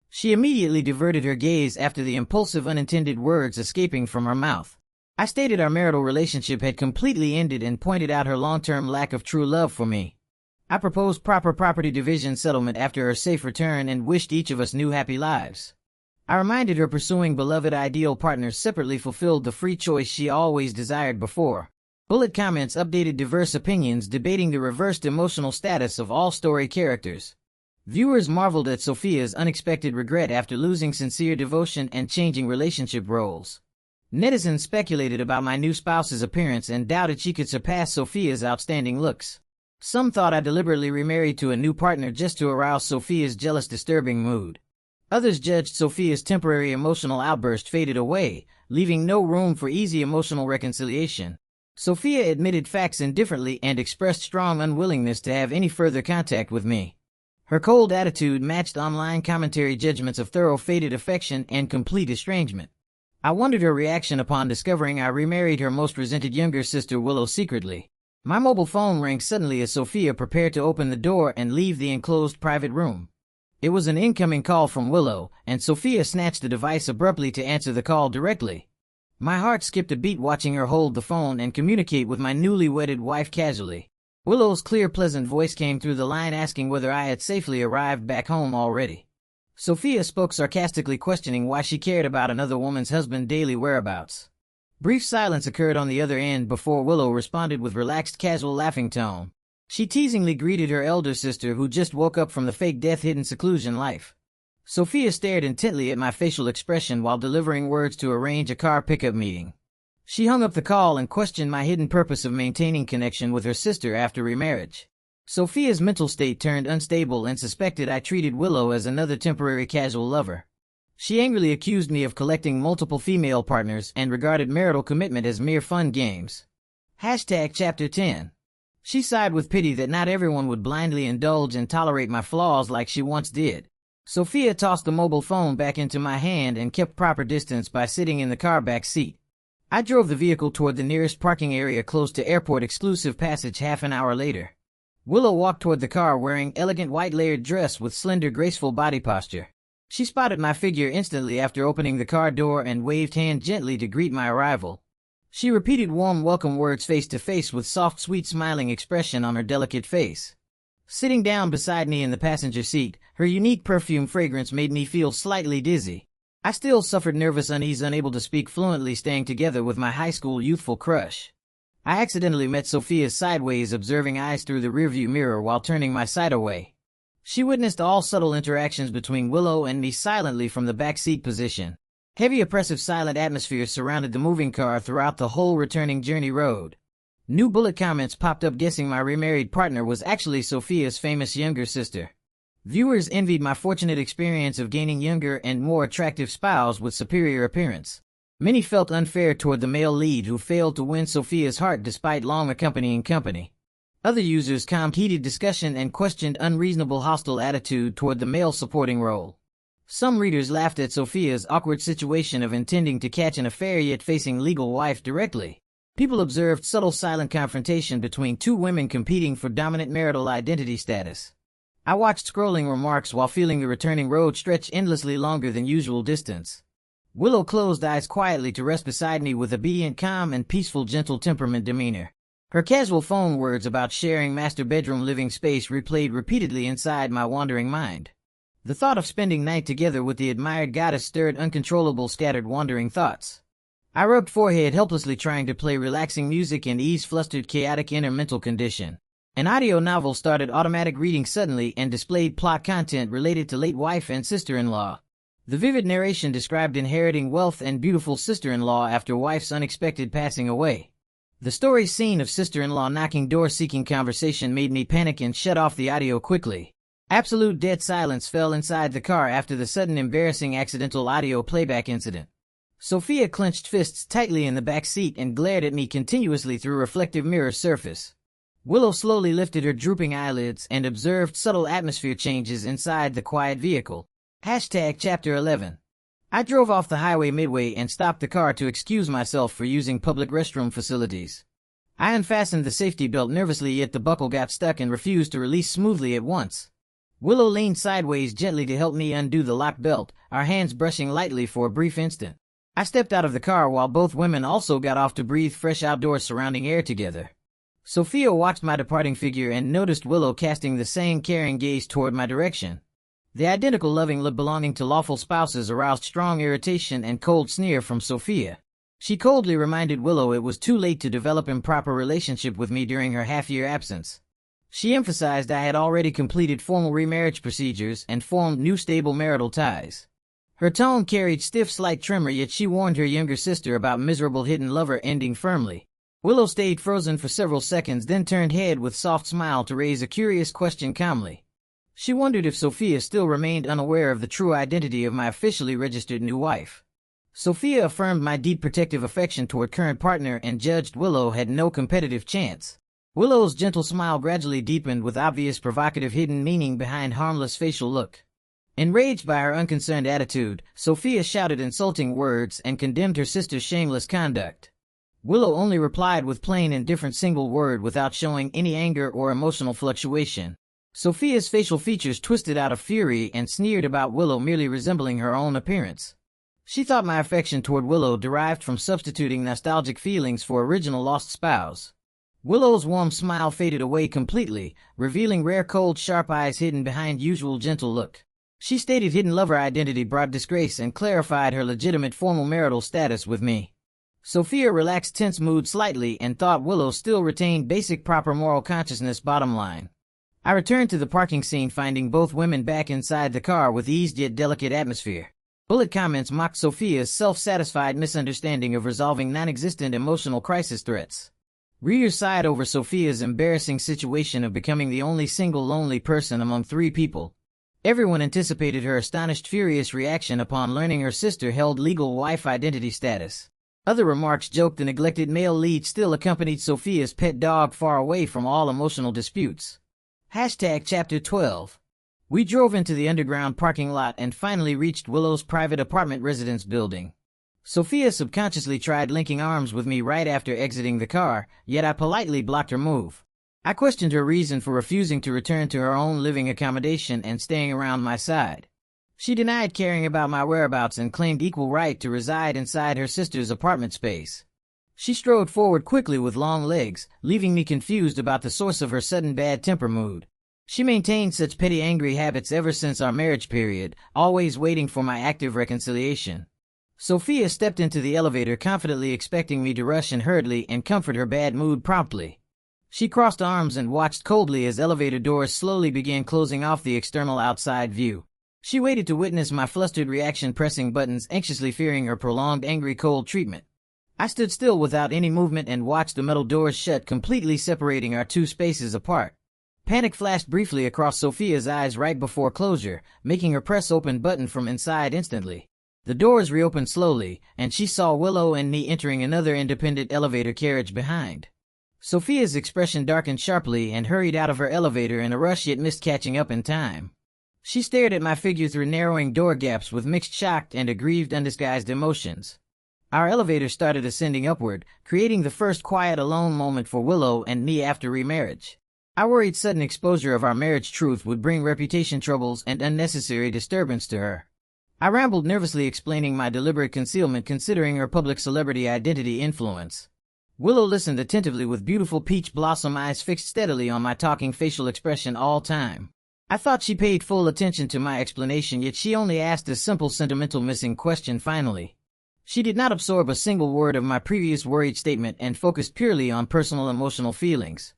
Speaker 1: She immediately diverted her gaze after the impulsive unintended words escaping from her mouth. I stated our marital relationship had completely ended and pointed out her long-term lack of true love for me. I proposed proper property division settlement after her safe return and wished each of us new happy lives. I reminded her pursuing beloved ideal partners separately fulfilled the free choice she always desired before. Bullet comments updated diverse opinions debating the reversed emotional status of all story characters. Viewers marveled at Sophia's unexpected regret after losing sincere devotion and changing relationship roles. Netizens speculated about my new spouse's appearance and doubted she could surpass Sophia's outstanding looks. Some thought I deliberately remarried to a new partner just to arouse Sophia's jealous, disturbing mood. Others judged Sophia's temporary emotional outburst faded away, leaving no room for easy emotional reconciliation. Sophia admitted facts indifferently and expressed strong unwillingness to have any further contact with me. Her cold attitude matched online commentary judgments of thorough faded affection and complete estrangement. I wondered her reaction upon discovering I remarried her most resented younger sister Willow secretly. My mobile phone rang suddenly as Sophia prepared to open the door and leave the enclosed private room. It was an incoming call from Willow, and Sophia snatched the device abruptly to answer the call directly. My heart skipped a beat watching her hold the phone and communicate with my newly wedded wife casually. Willow's clear, pleasant voice came through the line asking whether I had safely arrived back home already. Sophia spoke sarcastically, questioning why she cared about another woman's husband's daily whereabouts. Brief silence occurred on the other end before Willow responded with relaxed, casual laughing tone. She teasingly greeted her elder sister who just woke up from the fake death-hidden seclusion life. Sophia stared intently at my facial expression while delivering words to arrange a car pickup meeting. She hung up the call and questioned my hidden purpose of maintaining connection with her sister after remarriage. Sophia's mental state turned unstable and suspected I treated Willow as another temporary casual lover. She angrily accused me of collecting multiple female partners and regarded marital commitment as mere fun games. Chapter 10. She sighed with pity that not everyone would blindly indulge and tolerate my flaws like she once did. Sophia tossed the mobile phone back into my hand and kept proper distance by sitting in the car back seat. I drove the vehicle toward the nearest parking area close to airport exclusive passage half an hour later. Willow walked toward the car wearing elegant white layered dress with slender, graceful body posture. She spotted my figure instantly after opening the car door and waved hand gently to greet my arrival. She repeated warm welcome words face to face with soft, sweet smiling expression on her delicate face. Sitting down beside me in the passenger seat, her unique perfume fragrance made me feel slightly dizzy. I still suffered nervous unease, unable to speak fluently, staying together with my high school youthful crush. I accidentally met Sophia sideways, observing eyes through the rearview mirror while turning my sight away. She witnessed all subtle interactions between Willow and me silently from the back seat position. Heavy, oppressive, silent atmosphere surrounded the moving car throughout the whole returning journey road. New bullet comments popped up guessing my remarried partner was actually Sophia's famous younger sister. Viewers envied my fortunate experience of gaining younger and more attractive spouse with superior appearance. Many felt unfair toward the male lead who failed to win Sophia's heart despite long accompanying company. Other users calmed heated discussion and questioned unreasonable hostile attitude toward the male supporting role. Some readers laughed at Sophia's awkward situation of intending to catch an affair yet facing legal wife directly. People observed subtle silent confrontation between two women competing for dominant marital identity status. I watched scrolling remarks while feeling the returning road stretch endlessly longer than usual distance. Willow closed eyes quietly to rest beside me with obedient, calm, and peaceful gentle temperament demeanor. Her casual phone words about sharing master bedroom living space replayed repeatedly inside my wandering mind. The thought of spending night together with the admired goddess stirred uncontrollable scattered wandering thoughts. I rubbed forehead helplessly trying to play relaxing music and ease flustered chaotic inner mental condition. An audio novel started automatic reading suddenly and displayed plot content related to late wife and sister-in-law. The vivid narration described inheriting wealth and beautiful sister-in-law after wife's unexpected passing away. The story's scene of sister-in-law knocking door-seeking conversation made me panic and shut off the audio quickly. Absolute dead silence fell inside the car after the sudden embarrassing accidental audio playback incident. Sophia clenched fists tightly in the back seat and glared at me continuously through reflective mirror surface. Willow slowly lifted her drooping eyelids and observed subtle atmosphere changes inside the quiet vehicle. Chapter 11. I drove off the highway midway and stopped the car to excuse myself for using public restroom facilities. I unfastened the safety belt nervously, yet the buckle got stuck and refused to release smoothly at once. Willow leaned sideways gently to help me undo the locked belt, our hands brushing lightly for a brief instant. I stepped out of the car while both women also got off to breathe fresh outdoor surrounding air together. Sophia watched my departing figure and noticed Willow casting the same caring gaze toward my direction. The identical loving look belonging to lawful spouses aroused strong irritation and cold sneer from Sophia. She coldly reminded Willow it was too late to develop improper relationship with me during her half-year absence. She emphasized I had already completed formal remarriage procedures and formed new stable marital ties. Her tone carried stiff slight tremor, yet she warned her younger sister about miserable hidden lover ending firmly. Willow stayed frozen for several seconds, then turned head with soft smile to raise a curious question calmly. She wondered if Sophia still remained unaware of the true identity of my officially registered new wife. Sophia affirmed my deep protective affection toward current partner and judged Willow had no competitive chance. Willow's gentle smile gradually deepened with obvious provocative hidden meaning behind harmless facial look. Enraged by her unconcerned attitude, Sophia shouted insulting words and condemned her sister's shameless conduct. Willow only replied with plain indifferent single word without showing any anger or emotional fluctuation. Sophia's facial features twisted out of fury and sneered about Willow merely resembling her own appearance. She thought my affection toward Willow derived from substituting nostalgic feelings for original lost spouse. Willow's warm smile faded away completely, revealing rare cold sharp eyes hidden behind usual gentle look. She stated hidden lover identity brought disgrace and clarified her legitimate formal marital status with me. Sophia relaxed tense mood slightly and thought Willow still retained basic proper moral consciousness. Bottom line. I returned to the parking scene, finding both women back inside the car with eased yet delicate atmosphere. Bullet comments mocked Sophia's self-satisfied misunderstanding of resolving non-existent emotional crisis threats. Readers sighed over Sophia's embarrassing situation of becoming the only single lonely person among three people. Everyone anticipated her astonished, furious reaction upon learning her sister held legal wife identity status. Other remarks joked the neglected male lead still accompanied Sophia's pet dog far away from all emotional disputes. Chapter 12. We drove into the underground parking lot and finally reached Willow's private apartment residence building. Sophia subconsciously tried linking arms with me right after exiting the car, yet I politely blocked her move. I questioned her reason for refusing to return to her own living accommodation and staying around my side. She denied caring about my whereabouts and claimed equal right to reside inside her sister's apartment space. She strode forward quickly with long legs, leaving me confused about the source of her sudden bad temper mood. She maintained such petty angry habits ever since our marriage period, always waiting for my active reconciliation. Sophia stepped into the elevator confidently, expecting me to rush in hurriedly and comfort her bad mood promptly. She crossed arms and watched coldly as elevator doors slowly began closing off the external outside view. She waited to witness my flustered reaction, pressing buttons, anxiously fearing her prolonged angry cold treatment. I stood still without any movement and watched the metal doors shut, completely separating our two spaces apart. Panic flashed briefly across Sophia's eyes right before closure, making her press open button from inside instantly. The doors reopened slowly, and she saw Willow and me entering another independent elevator carriage behind. Sophia's expression darkened sharply and hurried out of her elevator in a rush, yet missed catching up in time. She stared at my figure through narrowing door gaps with mixed shocked and aggrieved undisguised emotions. Our elevator started ascending upward, creating the first quiet alone moment for Willow and me after remarriage. I worried sudden exposure of our marriage truth would bring reputation troubles and unnecessary disturbance to her. I rambled nervously, explaining my deliberate concealment considering her public celebrity identity influence. Willow listened attentively with beautiful peach blossom eyes fixed steadily on my talking facial expression all time. I thought she paid full attention to my explanation, yet she only asked a simple sentimental missing question finally. She did not absorb a single word of my previous worried statement and focused purely on personal emotional feelings.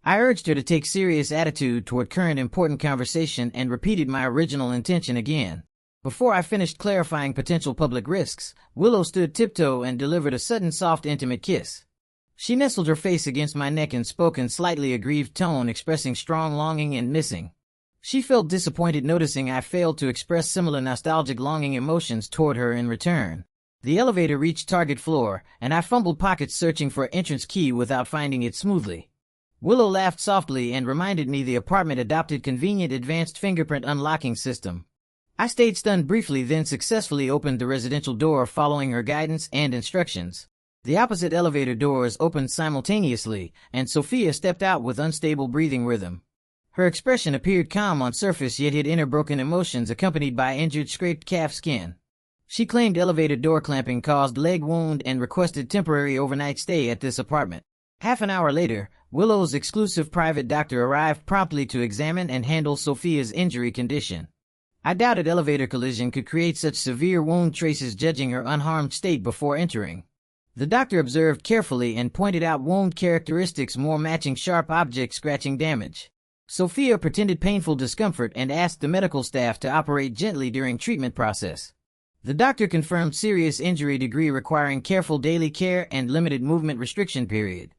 Speaker 1: I urged her to take serious attitude toward current important conversation and repeated my original intention again. Before I finished clarifying potential public risks, Willow stood tiptoe and delivered a sudden soft intimate kiss. She nestled her face against my neck and spoke in slightly aggrieved tone, expressing strong longing and missing. She felt disappointed noticing I failed to express similar nostalgic longing emotions toward her in return. The elevator reached target floor, and I fumbled pockets searching for an entrance key without finding it smoothly. Willow laughed softly and reminded me the apartment adopted convenient advanced fingerprint unlocking system. I stayed stunned briefly, then successfully opened the residential door following her guidance and instructions. The opposite elevator doors opened simultaneously, and Sophia stepped out with unstable breathing rhythm. Her expression appeared calm on surface, yet hid inner broken emotions accompanied by injured scraped calf skin. She claimed elevator door clamping caused leg wound and requested temporary overnight stay at this apartment. Half an hour later, Willow's exclusive private doctor arrived promptly to examine and handle Sophia's injury condition. I doubted elevator collision could create such severe wound traces, judging her unharmed state before entering. The doctor observed carefully and pointed out wound characteristics more matching sharp object scratching damage. Sophia pretended painful discomfort and asked the medical staff to operate gently during treatment process. The doctor confirmed serious injury degree requiring careful daily care and limited movement restriction period.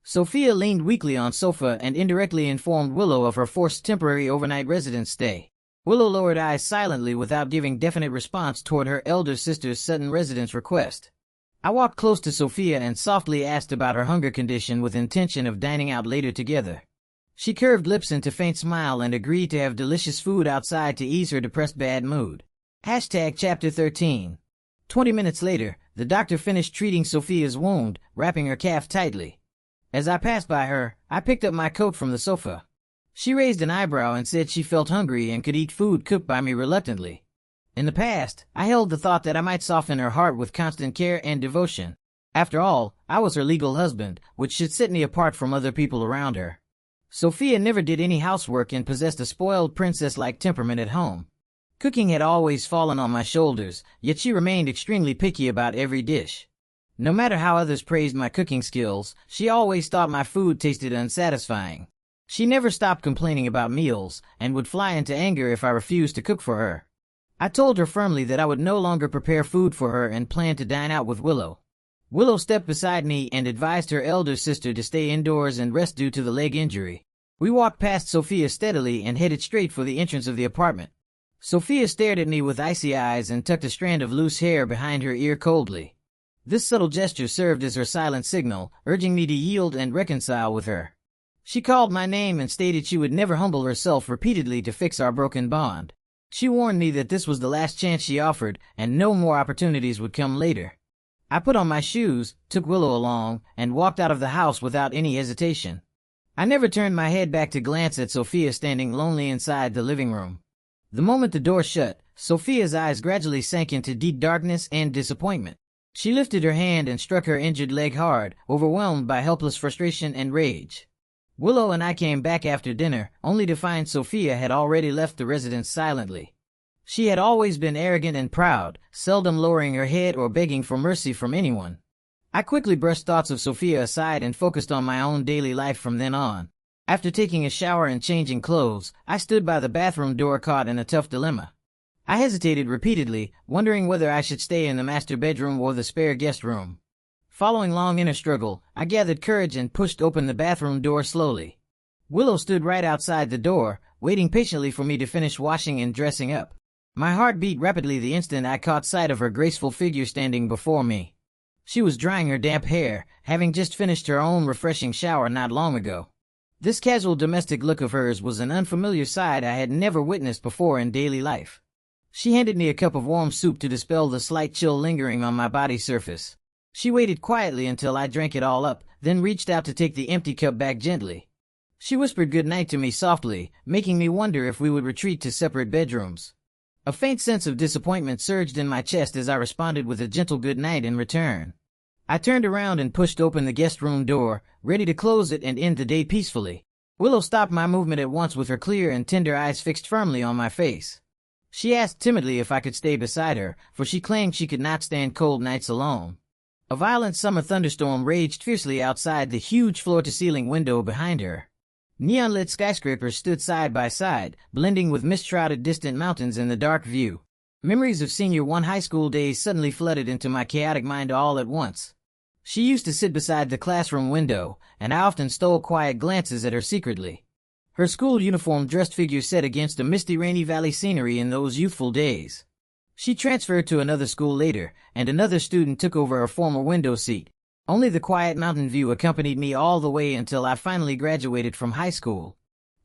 Speaker 1: Sophia leaned weakly on sofa and indirectly informed Willow of her forced temporary overnight residence stay. Willow lowered eyes silently without giving definite response toward her elder sister's sudden residence request. I walked close to Sophia and softly asked about her hunger condition with intention of dining out later together. She curved lips into faint smile and agreed to have delicious food outside to ease her depressed bad mood. Chapter 13. 20 minutes later, the doctor finished treating Sophia's wound, wrapping her calf tightly. As I passed by her, I picked up my coat from the sofa. She raised an eyebrow and said she felt hungry and could eat food cooked by me reluctantly. In the past, I held the thought that I might soften her heart with constant care and devotion. After all, I was her legal husband, which should set me apart from other people around her. Sophia never did any housework and possessed a spoiled princess-like temperament at home. Cooking had always fallen on my shoulders, yet she remained extremely picky about every dish. No matter how others praised my cooking skills, she always thought my food tasted unsatisfying. She never stopped complaining about meals, and would fly into anger if I refused to cook for her. I told her firmly that I would no longer prepare food for her and planned to dine out with Willow. Willow stepped beside me and advised her elder sister to stay indoors and rest due to the leg injury. We walked past Sophia steadily and headed straight for the entrance of the apartment. Sophia stared at me with icy eyes and tucked a strand of loose hair behind her ear coldly. This subtle gesture served as her silent signal, urging me to yield and reconcile with her. She called my name and stated she would never humble herself repeatedly to fix our broken bond. She warned me that this was the last chance she offered, and no more opportunities would come later. I put on my shoes, took Willow along, and walked out of the house without any hesitation. I never turned my head back to glance at Sophia standing lonely inside the living room. The moment the door shut, Sophia's eyes gradually sank into deep darkness and disappointment. She lifted her hand and struck her injured leg hard, overwhelmed by helpless frustration and rage. Willow and I came back after dinner, only to find Sophia had already left the residence silently. She had always been arrogant and proud, seldom lowering her head or begging for mercy from anyone. I quickly brushed thoughts of Sophia aside and focused on my own daily life from then on. After taking a shower and changing clothes, I stood by the bathroom door caught in a tough dilemma. I hesitated repeatedly, wondering whether I should stay in the master bedroom or the spare guest room. Following long inner struggle, I gathered courage and pushed open the bathroom door slowly. Willow stood right outside the door, waiting patiently for me to finish washing and dressing up. My heart beat rapidly the instant I caught sight of her graceful figure standing before me. She was drying her damp hair, having just finished her own refreshing shower not long ago. This casual domestic look of hers was an unfamiliar side I had never witnessed before in daily life. She handed me a cup of warm soup to dispel the slight chill lingering on my body surface. She waited quietly until I drank it all up, then reached out to take the empty cup back gently. She whispered good night to me softly, making me wonder if we would retreat to separate bedrooms. A faint sense of disappointment surged in my chest as I responded with a gentle good night in return. I turned around and pushed open the guest room door, ready to close it and end the day peacefully. Willow stopped my movement at once with her clear and tender eyes fixed firmly on my face. She asked timidly if I could stay beside her, for she claimed she could not stand cold nights alone. A violent summer thunderstorm raged fiercely outside the huge floor-to-ceiling window behind her. Neon-lit skyscrapers stood side by side, blending with mist-shrouded distant mountains in the dark view. Memories of senior one high school days suddenly flooded into my chaotic mind all at once. She used to sit beside the classroom window, and I often stole quiet glances at her secretly. Her school uniform dressed figure set against the misty rainy valley scenery in those youthful days. She transferred to another school later, and another student took over her former window seat. Only the quiet mountain view accompanied me all the way until I finally graduated from high school.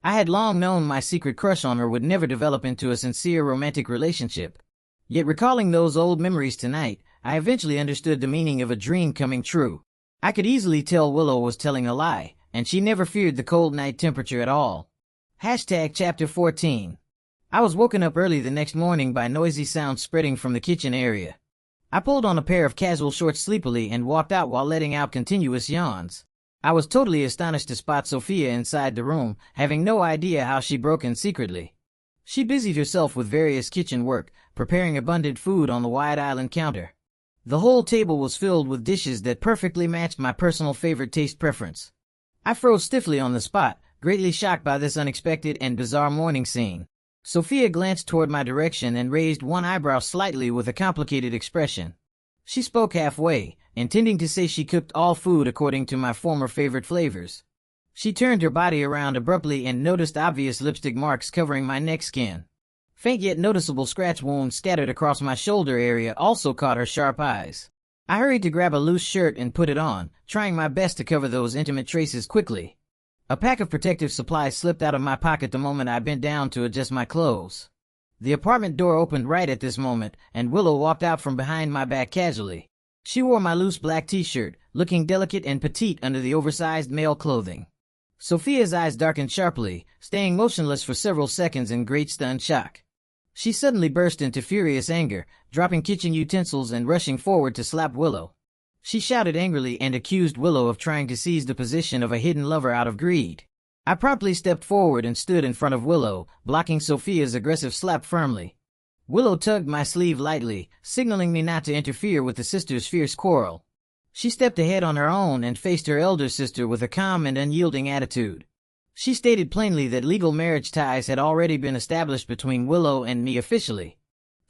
Speaker 1: I had long known my secret crush on her would never develop into a sincere romantic relationship. Yet recalling those old memories tonight, I eventually understood the meaning of a dream coming true. I could easily tell Willow was telling a lie, and she never feared the cold night temperature at all. Chapter 14. I was woken up early the next morning by noisy sounds spreading from the kitchen area. I pulled on a pair of casual shorts sleepily and walked out while letting out continuous yawns. I was totally astonished to spot Sophia inside the room, having no idea how she broke in secretly. She busied herself with various kitchen work, preparing abundant food on the wide island counter. The whole table was filled with dishes that perfectly matched my personal favorite taste preference. I froze stiffly on the spot, greatly shocked by this unexpected and bizarre morning scene. Sophia glanced toward my direction and raised one eyebrow slightly with a complicated expression. She spoke halfway, intending to say she cooked all food according to my former favorite flavors. She turned her body around abruptly and noticed obvious lipstick marks covering my neck skin. Faint yet noticeable scratch wounds scattered across my shoulder area also caught her sharp eyes. I hurried to grab a loose shirt and put it on, trying my best to cover those intimate traces quickly. A pack of protective supplies slipped out of my pocket the moment I bent down to adjust my clothes. The apartment door opened right at this moment, and Willow walked out from behind my back casually. She wore my loose black t-shirt, looking delicate and petite under the oversized male clothing. Sophia's eyes darkened sharply, staying motionless for several seconds in great stunned shock. She suddenly burst into furious anger, dropping kitchen utensils and rushing forward to slap Willow. She shouted angrily and accused Willow of trying to seize the position of a hidden lover out of greed. I promptly stepped forward and stood in front of Willow, blocking Sophia's aggressive slap firmly. Willow tugged my sleeve lightly, signaling me not to interfere with the sisters' fierce quarrel. She stepped ahead on her own and faced her elder sister with a calm and unyielding attitude. She stated plainly that legal marriage ties had already been established between Willow and me officially.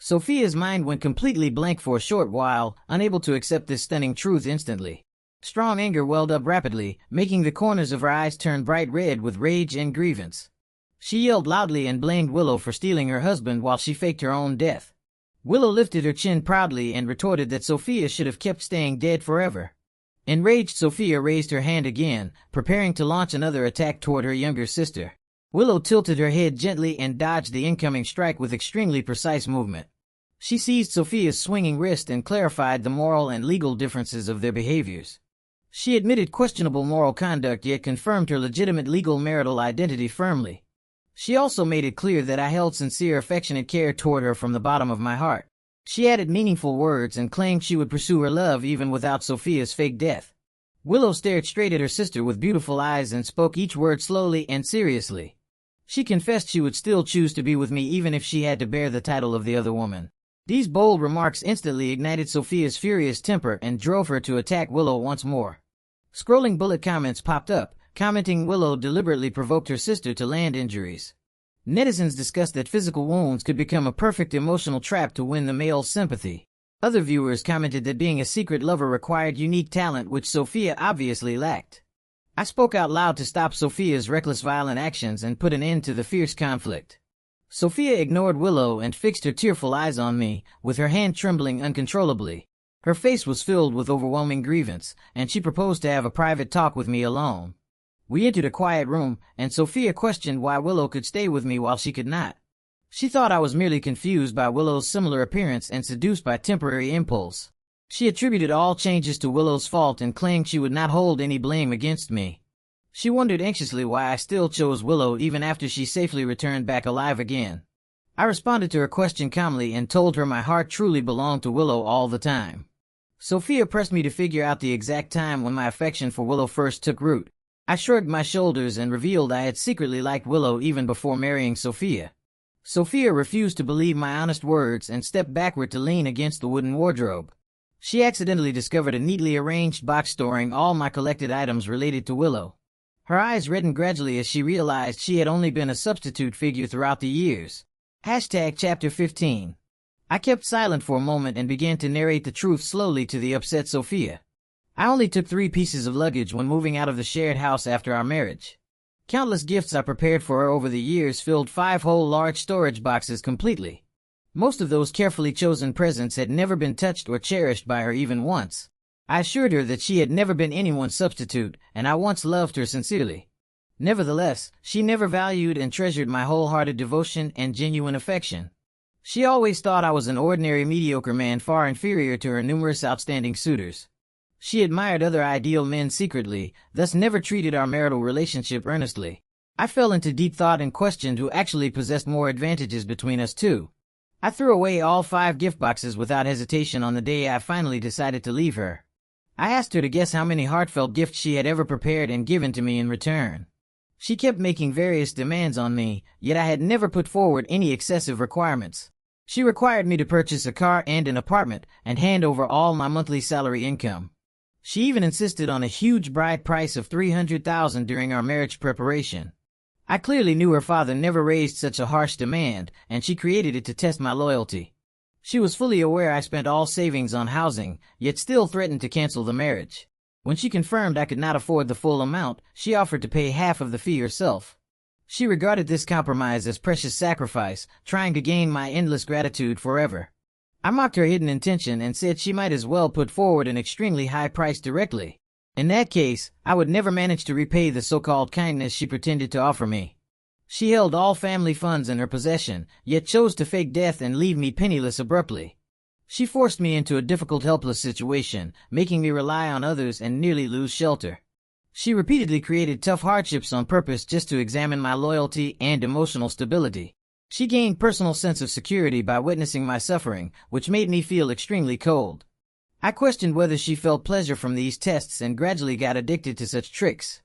Speaker 1: Sophia's mind went completely blank for a short while, unable to accept this stunning truth instantly. Strong anger welled up rapidly, making the corners of her eyes turn bright red with rage and grievance. She yelled loudly and blamed Willow for stealing her husband while she faked her own death. Willow lifted her chin proudly and retorted that Sophia should have kept staying dead forever. Enraged, Sophia raised her hand again, preparing to launch another attack toward her younger sister. Willow tilted her head gently and dodged the incoming strike with extremely precise movement. She seized Sophia's swinging wrist and clarified the moral and legal differences of their behaviors. She admitted questionable moral conduct yet confirmed her legitimate legal marital identity firmly. She also made it clear that I held sincere affectionate care toward her from the bottom of my heart. She added meaningful words and claimed she would pursue her love even without Sophia's fake death. Willow stared straight at her sister with beautiful eyes and spoke each word slowly and seriously. She confessed she would still choose to be with me even if she had to bear the title of the other woman. These bold remarks instantly ignited Sophia's furious temper and drove her to attack Willow once more. Scrolling bullet comments popped up, commenting Willow deliberately provoked her sister to land injuries. Netizens discussed that physical wounds could become a perfect emotional trap to win the male's sympathy. Other viewers commented that being a secret lover required unique talent which Sophia obviously lacked. I spoke out loud to stop Sophia's reckless violent actions and put an end to the fierce conflict. Sophia ignored Willow and fixed her tearful eyes on me, with her hand trembling uncontrollably. Her face was filled with overwhelming grievance, and she proposed to have a private talk with me alone. We entered a quiet room, and Sophia questioned why Willow could stay with me while she could not. She thought I was merely confused by Willow's similar appearance and seduced by temporary impulse. She attributed all changes to Willow's fault and claimed she would not hold any blame against me. She wondered anxiously why I still chose Willow even after she safely returned back alive again. I responded to her question calmly and told her my heart truly belonged to Willow all the time. Sophia pressed me to figure out the exact time when my affection for Willow first took root. I shrugged my shoulders and revealed I had secretly liked Willow even before marrying Sophia. Sophia refused to believe my honest words and stepped backward to lean against the wooden wardrobe. She accidentally discovered a neatly arranged box storing all my collected items related to Willow. Her eyes reddened gradually as she realized she had only been a substitute figure throughout the years. Chapter 15. I kept silent for a moment and began to narrate the truth slowly to the upset Sophia. I only took 3 pieces of luggage when moving out of the shared house after our marriage. Countless gifts I prepared for her over the years filled 5 whole large storage boxes completely. Most of those carefully chosen presents had never been touched or cherished by her even once. I assured her that she had never been anyone's substitute, and I once loved her sincerely. Nevertheless, she never valued and treasured my wholehearted devotion and genuine affection. She always thought I was an ordinary mediocre man far inferior to her numerous outstanding suitors. She admired other ideal men secretly, thus never treated our marital relationship earnestly. I fell into deep thought and questioned who actually possessed more advantages between us two. I threw away all 5 gift boxes without hesitation on the day I finally decided to leave her. I asked her to guess how many heartfelt gifts she had ever prepared and given to me in return. She kept making various demands on me, yet I had never put forward any excessive requirements. She required me to purchase a car and an apartment and hand over all my monthly salary income. She even insisted on a huge bride price of $300,000 during our marriage preparation. I clearly knew her father never raised such a harsh demand, and she created it to test my loyalty. She was fully aware I spent all savings on housing, yet still threatened to cancel the marriage. When she confirmed I could not afford the full amount, she offered to pay half of the fee herself. She regarded this compromise as precious sacrifice, trying to gain my endless gratitude forever. I mocked her hidden intention and said she might as well put forward an extremely high price directly. In that case, I would never manage to repay the so-called kindness she pretended to offer me. She held all family funds in her possession, yet chose to fake death and leave me penniless abruptly. She forced me into a difficult, helpless situation, making me rely on others and nearly lose shelter. She repeatedly created tough hardships on purpose just to examine my loyalty and emotional stability. She gained personal sense of security by witnessing my suffering, which made me feel extremely cold. I questioned whether she felt pleasure from these tests and gradually got addicted to such tricks.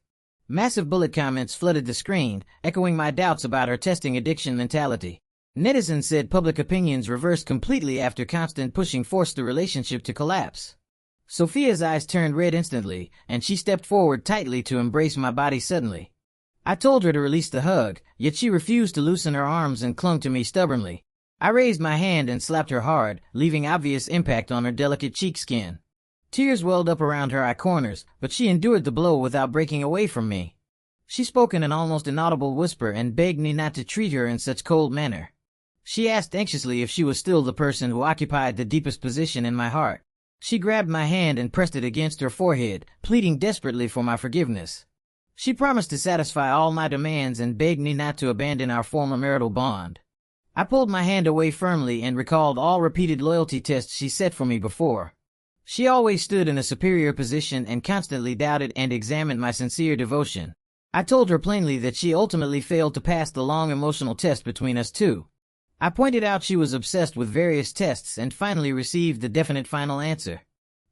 Speaker 1: Massive bullet comments flooded the screen, echoing my doubts about her testing addiction mentality. Netizens said public opinions reversed completely after constant pushing forced the relationship to collapse. Sophia's eyes turned red instantly, and she stepped forward tightly to embrace my body suddenly. I told her to release the hug, yet she refused to loosen her arms and clung to me stubbornly. I raised my hand and slapped her hard, leaving obvious impact on her delicate cheek skin. Tears welled up around her eye corners, but she endured the blow without breaking away from me. She spoke in an almost inaudible whisper and begged me not to treat her in such cold manner. She asked anxiously if she was still the person who occupied the deepest position in my heart. She grabbed my hand and pressed it against her forehead, pleading desperately for my forgiveness. She promised to satisfy all my demands and begged me not to abandon our former marital bond. I pulled my hand away firmly and recalled all repeated loyalty tests she set for me before. She always stood in a superior position and constantly doubted and examined my sincere devotion. I told her plainly that she ultimately failed to pass the long emotional test between us two. I pointed out she was obsessed with various tests and finally received the definite final answer.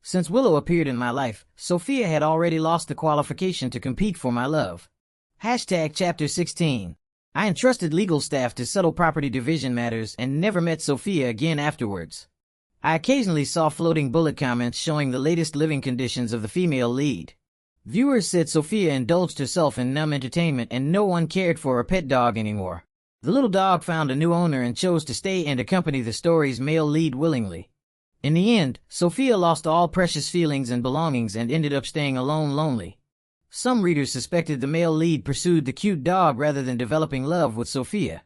Speaker 1: Since Willow appeared in my life, Sophia had already lost the qualification to compete for my love. Chapter 16. I entrusted legal staff to settle property division matters and never met Sophia again afterwards. I occasionally saw floating bullet comments showing the latest living conditions of the female lead. Viewers said Sophia indulged herself in numb entertainment and no one cared for her pet dog anymore. The little dog found a new owner and chose to stay and accompany the story's male lead willingly. In the end, Sophia lost all precious feelings and belongings and ended up staying alone lonely. Some readers suspected the male lead pursued the cute dog rather than developing love with Sophia.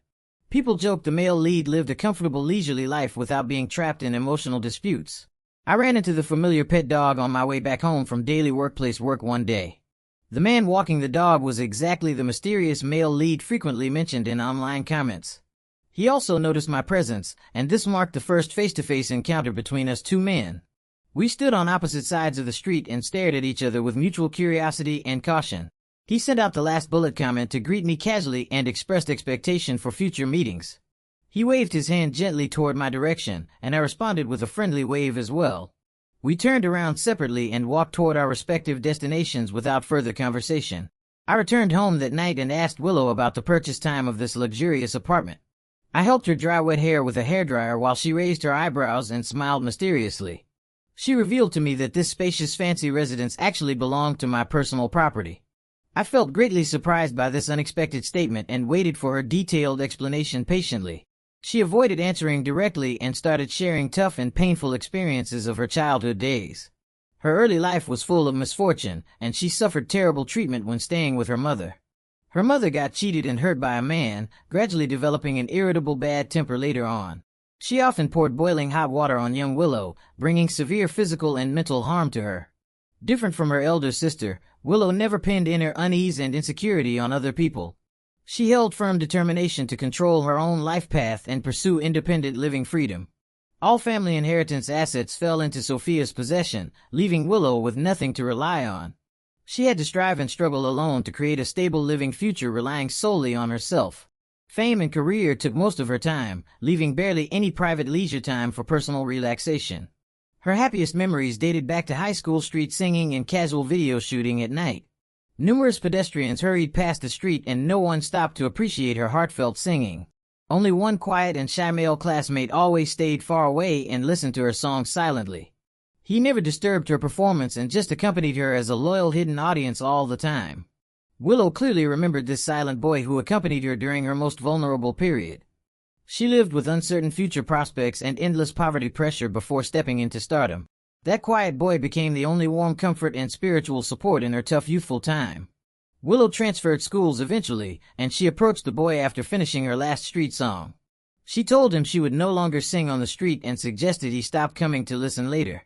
Speaker 1: People joked the male lead lived a comfortable leisurely life without being trapped in emotional disputes. I ran into the familiar pet dog on my way back home from daily workplace work one day. The man walking the dog was exactly the mysterious male lead frequently mentioned in online comments. He also noticed my presence, and this marked the first face-to-face encounter between us two men. We stood on opposite sides of the street and stared at each other with mutual curiosity and caution. He sent out the last bullet comment to greet me casually and expressed expectation for future meetings. He waved his hand gently toward my direction, and I responded with a friendly wave as well. We turned around separately and walked toward our respective destinations without further conversation. I returned home that night and asked Willow about the purchase time of this luxurious apartment. I helped her dry wet hair with a hairdryer while she raised her eyebrows and smiled mysteriously. She revealed to me that this spacious fancy residence actually belonged to my personal property. I felt greatly surprised by this unexpected statement and waited for her detailed explanation patiently. She avoided answering directly and started sharing tough and painful experiences of her childhood days. Her early life was full of misfortune, and she suffered terrible treatment when staying with her mother. Her mother got cheated and hurt by a man, gradually developing an irritable bad temper later on. She often poured boiling hot water on young Willow, bringing severe physical and mental harm to her. Different from her elder sister, Willow never pinned inner unease and insecurity on other people. She held firm determination to control her own life path and pursue independent living freedom. All family inheritance assets fell into Sophia's possession, leaving Willow with nothing to rely on. She had to strive and struggle alone to create a stable living future relying solely on herself. Fame and career took most of her time, leaving barely any private leisure time for personal relaxation. Her happiest memories dated back to high school street singing and casual video shooting at night. Numerous pedestrians hurried past the street and no one stopped to appreciate her heartfelt singing. Only one quiet and shy male classmate always stayed far away and listened to her songs silently. He never disturbed her performance and just accompanied her as a loyal hidden audience all the time. Willow clearly remembered this silent boy who accompanied her during her most vulnerable period. She lived with uncertain future prospects and endless poverty pressure before stepping into stardom. That quiet boy became the only warm comfort and spiritual support in her tough youthful time. Willow transferred schools eventually, and she approached the boy after finishing her last street song. She told him she would no longer sing on the street and suggested he stop coming to listen later.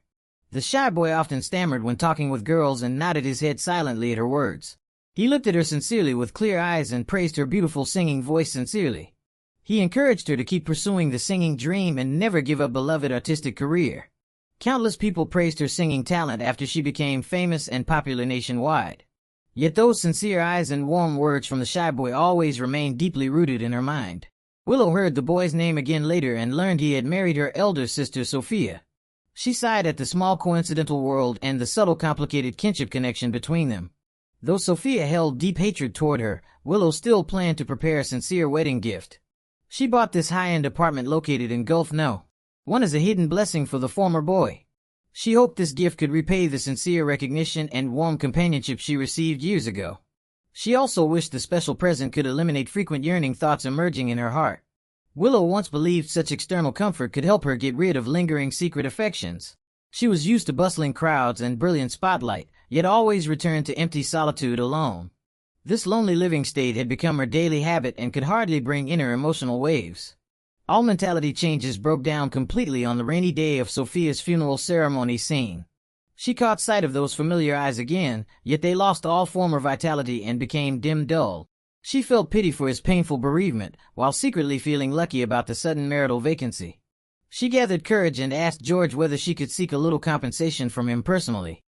Speaker 1: The shy boy often stammered when talking with girls and nodded his head silently at her words. He looked at her sincerely with clear eyes and praised her beautiful singing voice sincerely. He encouraged her to keep pursuing the singing dream and never give up beloved artistic career. Countless people praised her singing talent after she became famous and popular nationwide. Yet those sincere eyes and warm words from the shy boy always remained deeply rooted in her mind. Willow heard the boy's name again later and learned he had married her elder sister Sophia. She sighed at the small coincidental world and the subtle complicated kinship connection between them. Though Sophia held deep hatred toward her, Willow still planned to prepare a sincere wedding gift. She bought this high-end apartment located in Gulf No. 1 as a hidden blessing for the former boy. She hoped this gift could repay the sincere recognition and warm companionship she received years ago. She also wished the special present could eliminate frequent yearning thoughts emerging in her heart. Willow once believed such external comfort could help her get rid of lingering secret affections. She was used to bustling crowds and brilliant spotlight, yet always returned to empty solitude alone. This lonely living state had become her daily habit and could hardly bring inner emotional waves. All mentality changes broke down completely on the rainy day of Sophia's funeral ceremony scene. She caught sight of those familiar eyes again, yet they lost all former vitality and became dim dull. She felt pity for his painful bereavement, while secretly feeling lucky about the sudden marital vacancy. She gathered courage and asked George whether she could seek a little compensation from him personally.